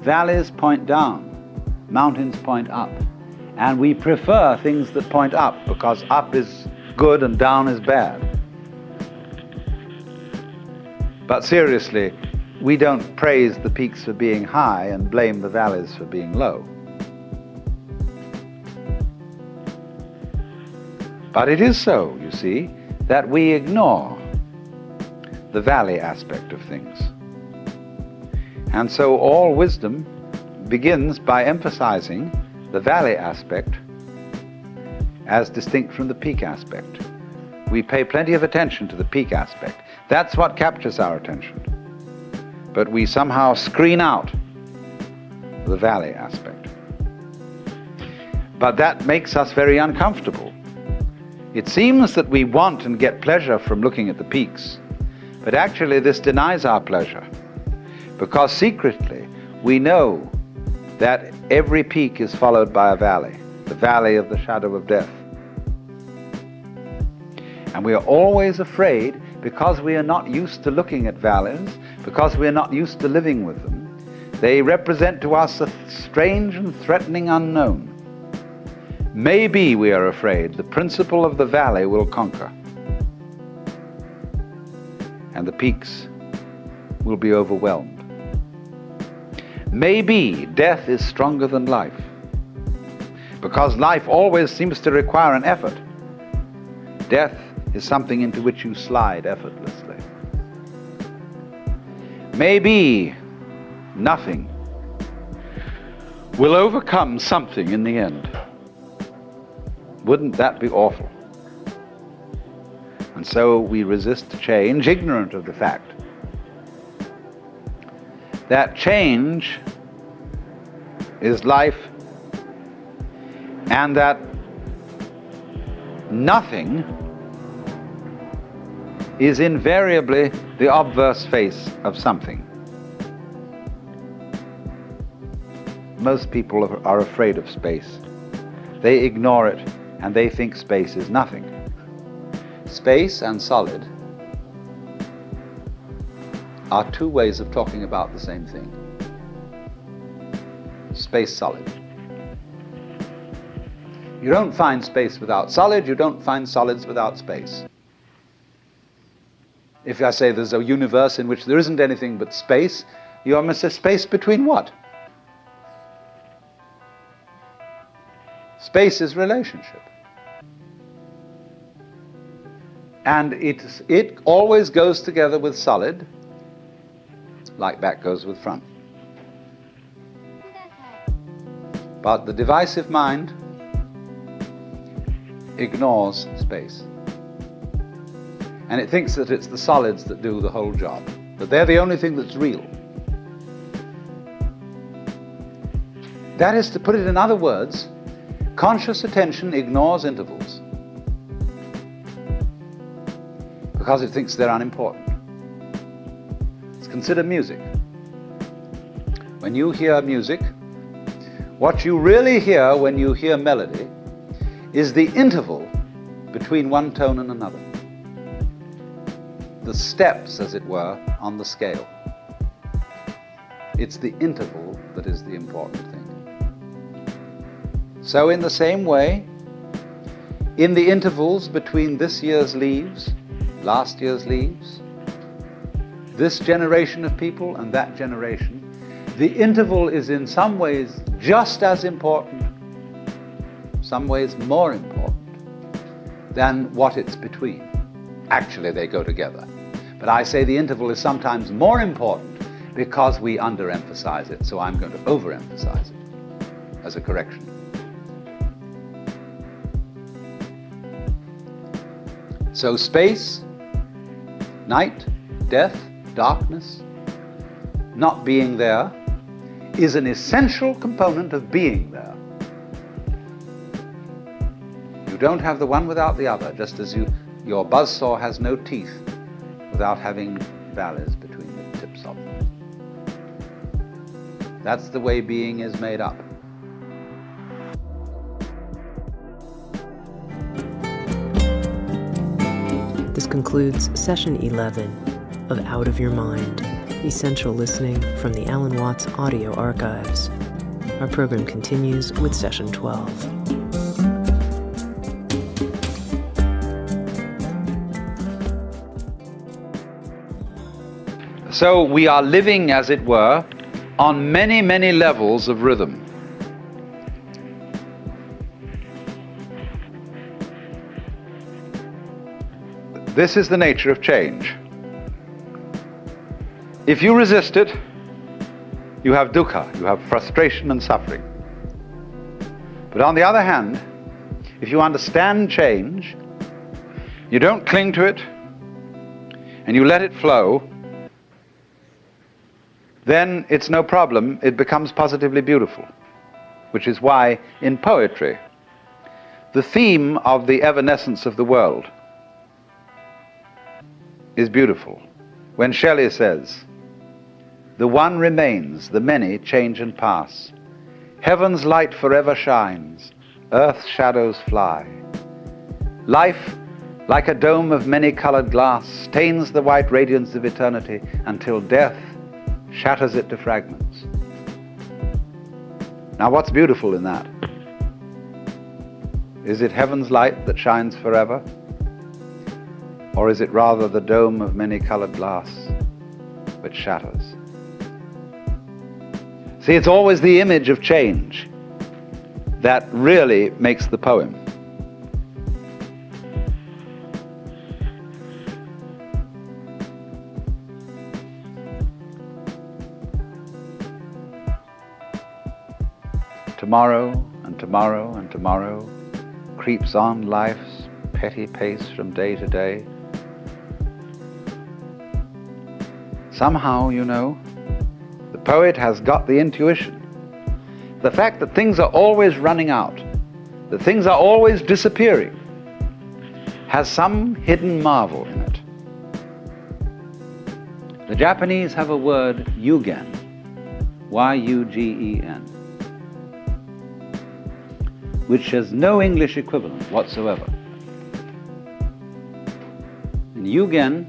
Valleys point down, mountains point up. And we prefer things that point up because up is good and down is bad. But seriously, we don't praise the peaks for being high and blame the valleys for being low. But it is so, you see, that we ignore the valley aspect of things. And so all wisdom begins by emphasizing the valley aspect as distinct from the peak aspect. We pay plenty of attention to the peak aspect. That's what captures our attention. But we somehow screen out the valley aspect. But that makes us very uncomfortable. It seems that we want and get pleasure from looking at the peaks, but actually this denies our pleasure, because secretly we know that every peak is followed by a valley, the valley of the shadow of death. And we are always afraid, because we are not used to looking at valleys, because we are not used to living with them. They represent to us a strange and threatening unknown. Maybe, we are afraid, the principle of the valley will conquer, and the peaks will be overwhelmed. Maybe death is stronger than life, because life always seems to require an effort. Death is something into which you slide effortlessly. Maybe nothing will overcome something in the end. Wouldn't that be awful? And so we resist change, ignorant of the fact that change is life, and that nothing is invariably the obverse face of something. Most people are afraid of space. They ignore it, and they think space is nothing. Space and solid are two ways of talking about the same thing. Space, solid. You don't find space without solid, you don't find solids without space. If I say there's a universe in which there isn't anything but space, you almost say space between what? Space is relationship. And it always goes together with solid, like back goes with front. But the divisive mind ignores space. And it thinks that it's the solids that do the whole job, that they're the only thing that's real. That is, to put it in other words, conscious attention ignores intervals because it thinks they're unimportant. Let's consider music. When you hear music, what you really hear when you hear melody is the interval between one tone and another. The steps, as it were, on the scale. It's the interval that is the important thing. So in the same way, in the intervals between this year's leaves, last year's leaves, this generation of people and that generation, the interval is in some ways just as important, some ways more important than what it's between. Actually, they go together. But I say the interval is sometimes more important because we underemphasize it, so I'm going to overemphasize it as a correction. So space, night, death, darkness, not being there, is an essential component of being there. You don't have the one without the other, just as your buzzsaw has no teeth without having valleys between the tips of them. That's the way being is made up. This concludes Session 11 of Out of Your Mind, Essential Listening from the Alan Watts Audio Archives. Our program continues with Session 12. So we are living, as it were, on many, many levels of rhythm. This is the nature of change. If you resist it, you have dukkha, you have frustration and suffering. But on the other hand, if you understand change, you don't cling to it, and you let it flow, then it's no problem. It becomes positively beautiful, which is why in poetry, the theme of the evanescence of the world is beautiful. When Shelley says, "The one remains, the many change and pass. Heaven's light forever shines, earth's shadows fly. Life, like a dome of many-colored glass, stains the white radiance of eternity until death shatters it to fragments." Now, what's beautiful in that? Is it heaven's light that shines forever? Or is it rather the dome of many-colored glass which shatters? See, it's always the image of change that really makes the poem. Tomorrow and tomorrow and tomorrow creeps on life's petty pace from day to day. Somehow, you know, the poet has got the intuition. The fact that things are always running out, that things are always disappearing, has some hidden marvel in it. The Japanese have a word, yugen, Y-U-G-E-N, which has no English equivalent whatsoever. And yugen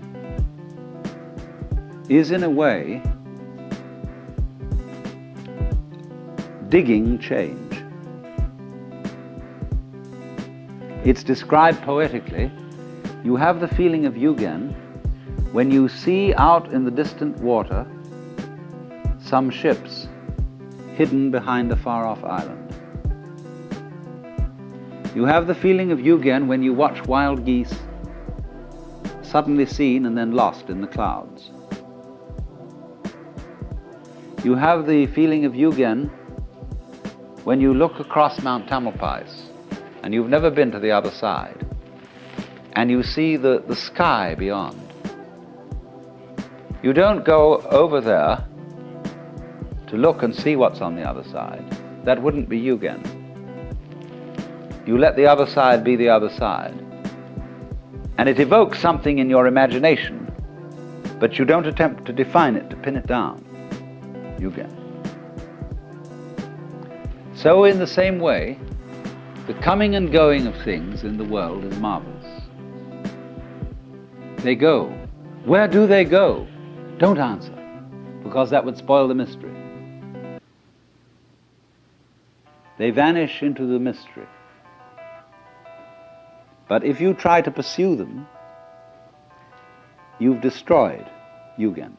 is, in a way, digging change. It's described poetically. You have the feeling of yugen when you see out in the distant water some ships hidden behind a far-off island. You have the feeling of yugen when you watch wild geese suddenly seen and then lost in the clouds. You have the feeling of yugen when you look across Mount Tamalpais and you've never been to the other side and you see the sky beyond. You don't go over there to look and see what's on the other side. That wouldn't be yugen. You let the other side be the other side. And it evokes something in your imagination, but you don't attempt to define it, to pin it down. Yugen. So in the same way, the coming and going of things in the world is marvelous. They go. Where do they go? Don't answer, because that would spoil the mystery. They vanish into the mystery. But if you try to pursue them, you've destroyed yugen.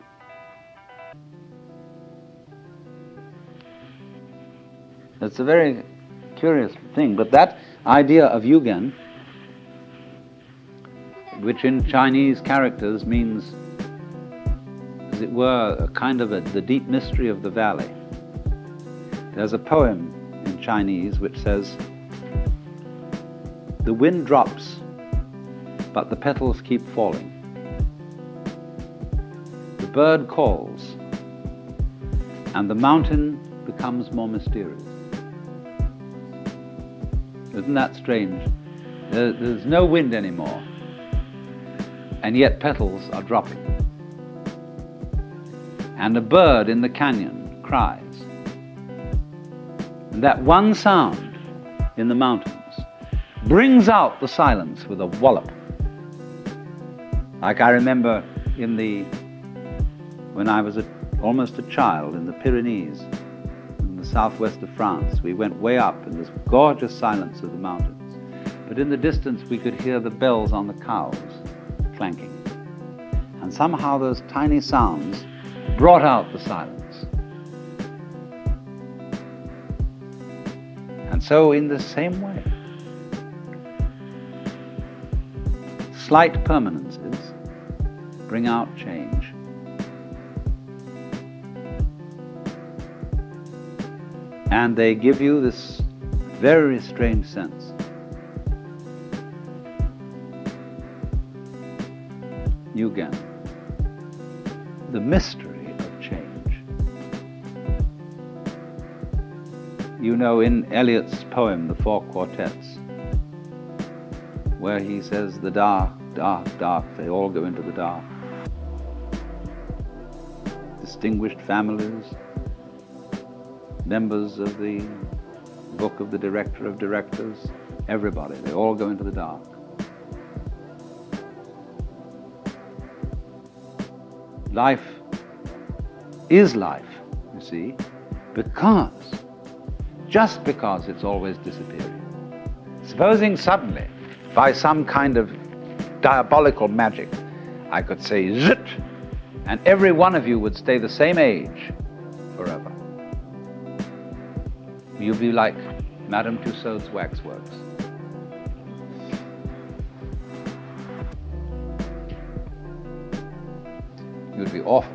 It's a very curious thing, but that idea of yugen, which in Chinese characters means, as it were, a kind of the deep mystery of the valley. There's a poem in Chinese which says, "The wind drops, but the petals keep falling. The bird calls, and the mountain becomes more mysterious." Isn't that strange? There's no wind anymore, and yet petals are dropping. And a bird in the canyon cries. And that one sound in the mountains brings out the silence with a wallop. Like I remember when I was almost a child in the Pyrenees, in the southwest of France, we went way up in this gorgeous silence of the mountains. But in the distance we could hear the bells on the cows clanking. And somehow those tiny sounds brought out the silence. And so in the same way, slight permanences bring out change. And they give you this very strange sense. Yugen, the mystery of change. You know, in Eliot's poem, The Four Quartets, where he says, the dark, dark, dark, they all go into the dark. Distinguished families, members of the book of the director of directors, everybody, they all go into the dark. Life is life, you see, just because it's always disappearing. Supposing suddenly, by some kind of diabolical magic, I could say zit, and every one of you would stay the same age forever. You'd be like Madame Tussauds waxworks. You'd be awful.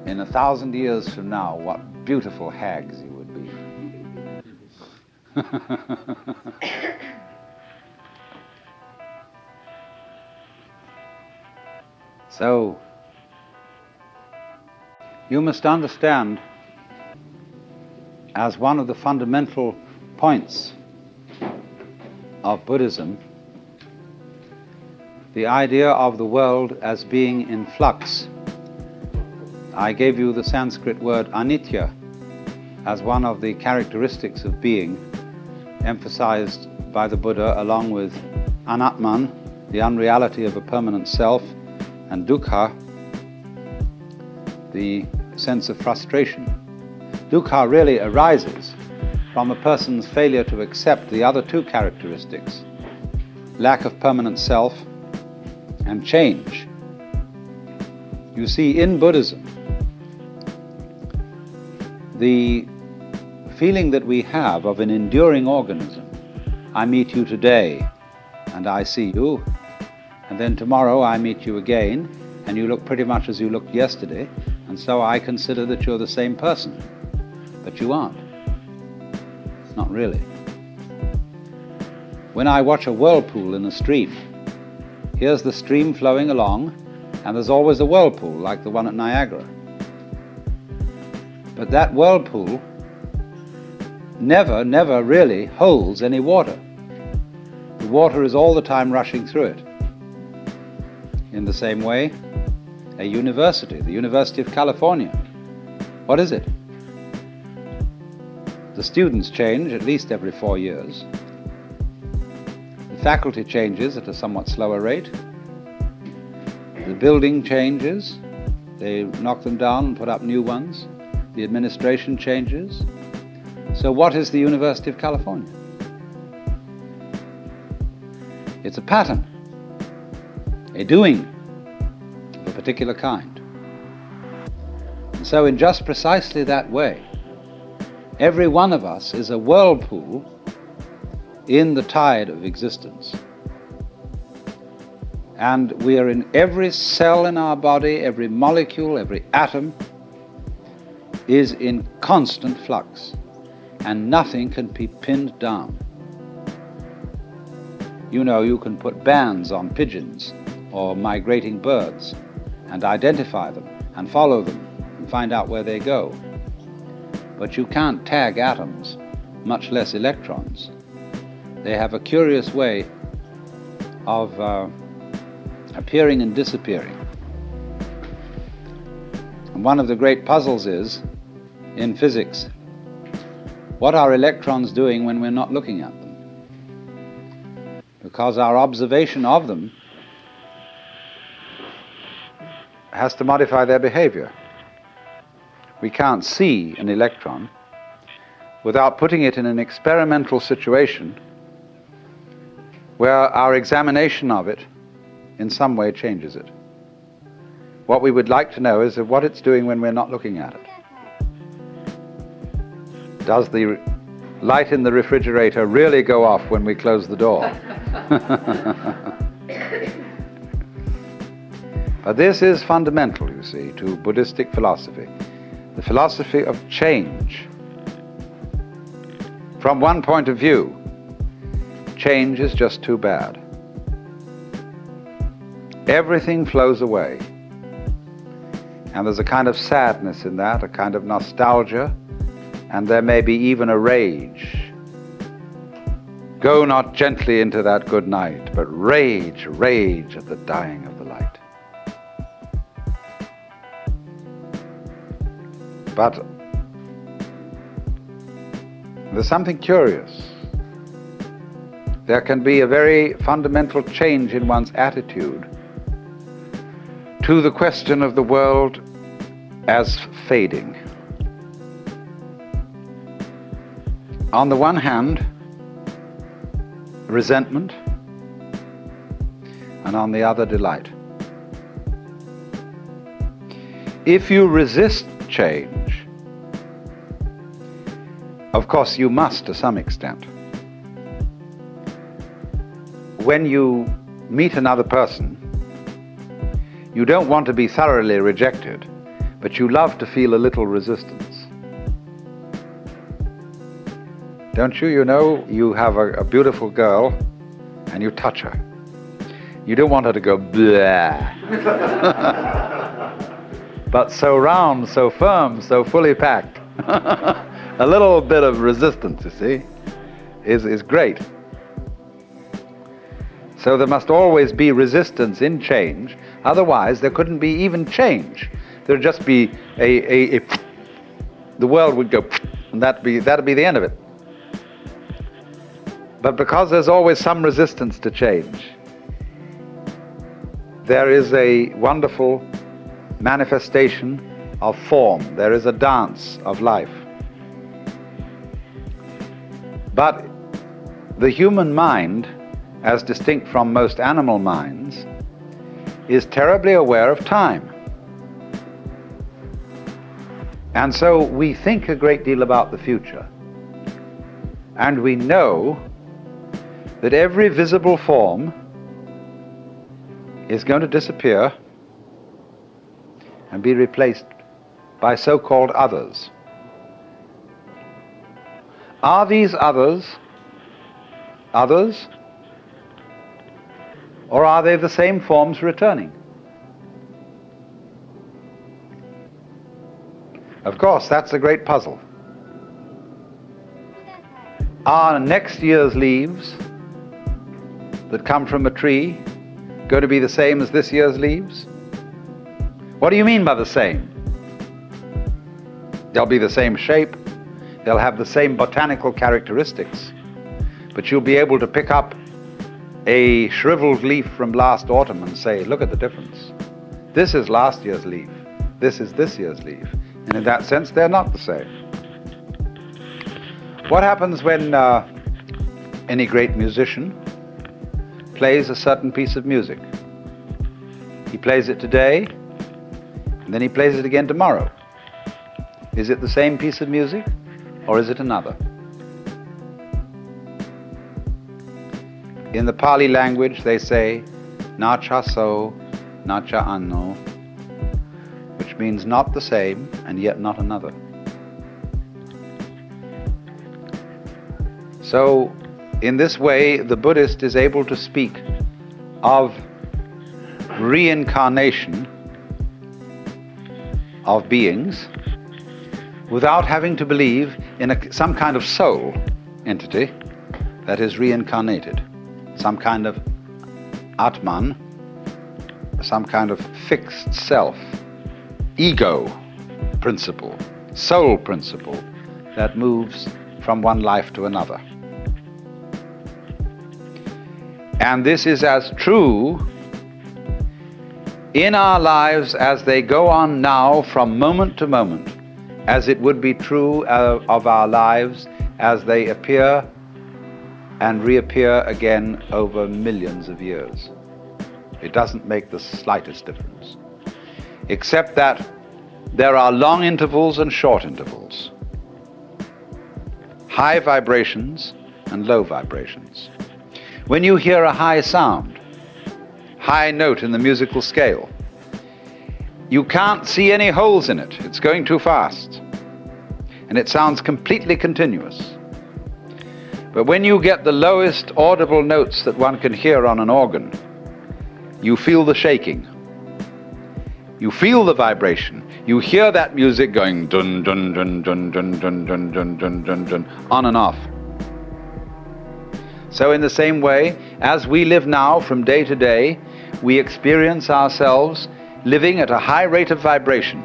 In 1,000 years from now, what beautiful hags you would be. So, you must understand, as one of the fundamental points of Buddhism, the idea of the world as being in flux. I gave you the Sanskrit word anitya as one of the characteristics of being, emphasized by the Buddha along with anatman, the unreality of a permanent self, and dukkha, the sense of frustration. Dukkha really arises from a person's failure to accept the other two characteristics, lack of permanent self and change. You see, in Buddhism, the feeling that we have of an enduring organism, I meet you today and I see you, and then tomorrow I meet you again and you look pretty much as you looked yesterday, and so I consider that you're the same person. But you aren't. Not really. When I watch a whirlpool in a stream, here's the stream flowing along, and there's always a whirlpool like the one at Niagara. But that whirlpool never really holds any water. The water is all the time rushing through it. In the same way, a university, the University of California, what is it? The students change at least every 4 years. The faculty changes at a somewhat slower rate. The building changes. They knock them down and put up new ones. The administration changes. So what is the University of California? It's a pattern, a doing of a particular kind. And so in just precisely that way, every one of us is a whirlpool in the tide of existence. And we are in every cell in our body, every molecule, every atom is in constant flux, and nothing can be pinned down. You know, you can put bands on pigeons or migrating birds and identify them and follow them and find out where they go. But you can't tag atoms, much less electrons. They have a curious way of appearing and disappearing. And one of the great puzzles is, in physics, what are electrons doing when we're not looking at them? Because our observation of them has to modify their behavior. We can't see an electron without putting it in an experimental situation where our examination of it in some way changes it. What we would like to know is what it's doing when we're not looking at it. Does the light in the refrigerator really go off when we close the door? But this is fundamental, you see, to Buddhistic philosophy. the philosophy of change. From one point of view, change is just too bad. Everything flows away. And there's a kind of sadness in that, a kind of nostalgia, and there may be even a rage. Go not gently into that good night, but rage, rage at the dying of the light. But there's something curious. There can be a very fundamental change in one's attitude to the question of the world as fading. On the one hand, resentment, and on the other, delight. If you resist change, of course you must to some extent. When you meet another person, you don't want to be thoroughly rejected, but you love to feel a little resistance. Don't you? You know, you have a beautiful girl and you touch her. You don't want her to go blah. But so round, so firm, so fully packed. A little bit of resistance, you see, is great. So there must always be resistance in change, otherwise there couldn't be even change. There'd just be the world would go, and that'd be the end of it. But because there's always some resistance to change, there is a wonderful manifestation of form. There is a dance of life. But the human mind, as distinct from most animal minds, is terribly aware of time. And so we think a great deal about the future. And we know that every visible form is going to disappear and be replaced by so-called others. Are these others others? Or are they the same forms returning? Of course, that's a great puzzle. Are next year's leaves that come from a tree going to be the same as this year's leaves? What do you mean by the same? They'll be the same shape, they'll have the same botanical characteristics, but you'll be able to pick up a shriveled leaf from last autumn and say, look at the difference. This is last year's leaf, this is this year's leaf. And in that sense, they're not the same. What happens when any great musician plays a certain piece of music? He plays it today, and then he plays it again tomorrow. Is it the same piece of music, or is it another? In the Pali language, they say, na cha so, na cha anno, which means not the same, and yet not another. So, in this way, the Buddhist is able to speak of reincarnation of beings without having to believe in some kind of soul entity that is reincarnated, some kind of Atman, some kind of fixed self, ego principle, soul principle that moves from one life to another. And this is as true in our lives as they go on now from moment to moment as it would be true of our lives as they appear and reappear again over millions of years. It doesn't make the slightest difference, except that there are long intervals and short intervals, high vibrations and low vibrations. When you hear a high sound, high note in the musical scale, You can't see any holes in it. It's going too fast. And it sounds completely continuous. But when you get the lowest audible notes that one can hear on an organ, you feel the shaking. You feel the vibration. You hear that music going dun dun dun dun dun dun dun dun dun dun dun on and off. So in the same way, as we live now from day to day, we experience ourselves living at a high rate of vibration,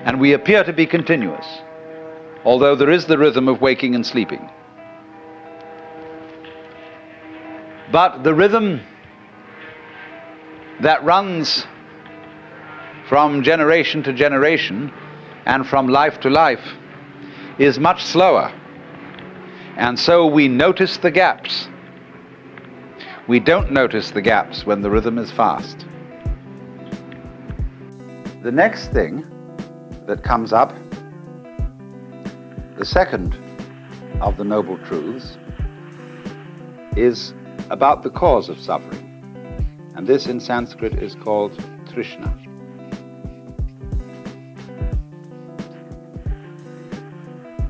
and we appear to be continuous, although there is the rhythm of waking and sleeping. But the rhythm that runs from generation to generation and from life to life is much slower, and so we notice the gaps. We don't notice the gaps when the rhythm is fast. The next thing that comes up, the second of the Noble Truths, is about the cause of suffering. And this in Sanskrit is called Trishna.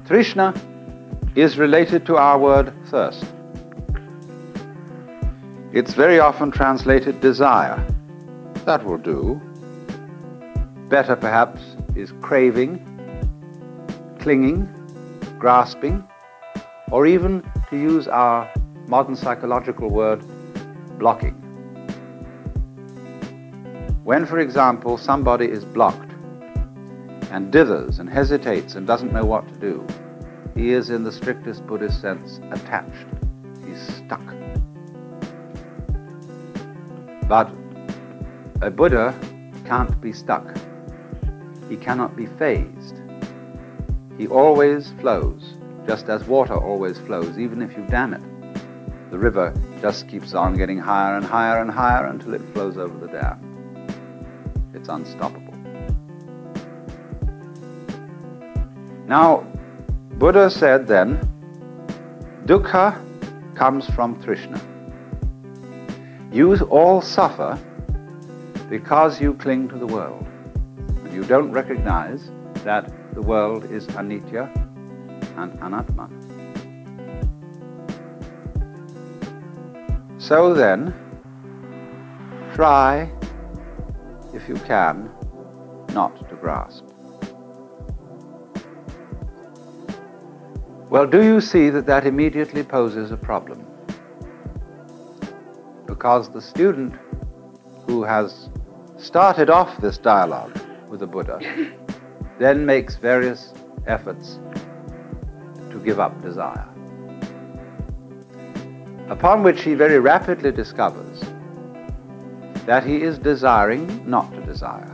Trishna is related to our word thirst. It's very often translated desire. That will do. Better perhaps is craving, clinging, grasping, or even, to use our modern psychological word, blocking. When, for example, somebody is blocked and dithers and hesitates and doesn't know what to do, he is, in the strictest Buddhist sense, attached. He's stuck. But a Buddha can't be stuck. He cannot be phased. He always flows, just as water always flows, even if you dam it. The river just keeps on getting higher and higher and higher until it flows over the dam. It's unstoppable. Now, Buddha said then, dukkha comes from Trishna. You all suffer because you cling to the world. And you don't recognize that the world is anicca and anatma. So then, try, if you can, not to grasp. Well, do you see that that immediately poses a problem? Because the student who has started off this dialogue with the Buddha then makes various efforts to give up desire, upon which he very rapidly discovers that he is desiring not to desire.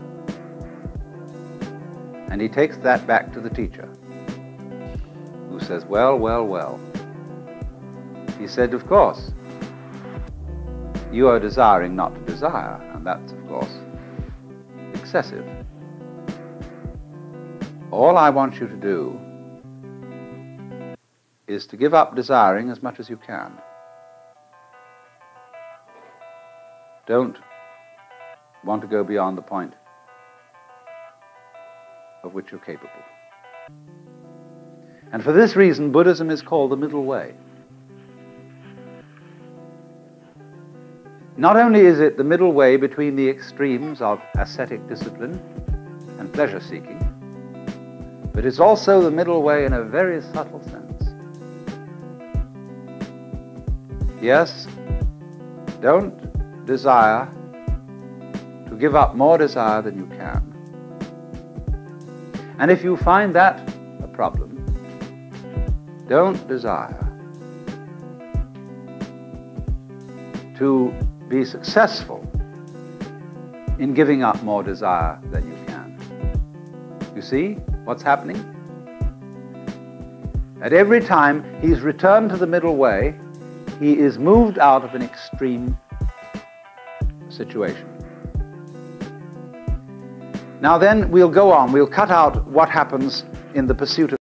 And he takes that back to the teacher, who says, well, well, well. He said, of course, you are desiring not to desire, and that's, of course, excessive. All I want you to do is to give up desiring as much as you can. Don't want to go beyond the point of which you're capable. And for this reason, Buddhism is called the middle way. Not only is it the middle way between the extremes of ascetic discipline and pleasure-seeking, but it's also the middle way in a very subtle sense. Yes, don't desire to give up more desire than you can. And if you find that a problem, don't desire to be successful in giving up more desire than you can. You see what's happening? At every time he's returned to the middle way, he is moved out of an extreme situation. Now then, we'll go on. We'll cut out what happens in the pursuit of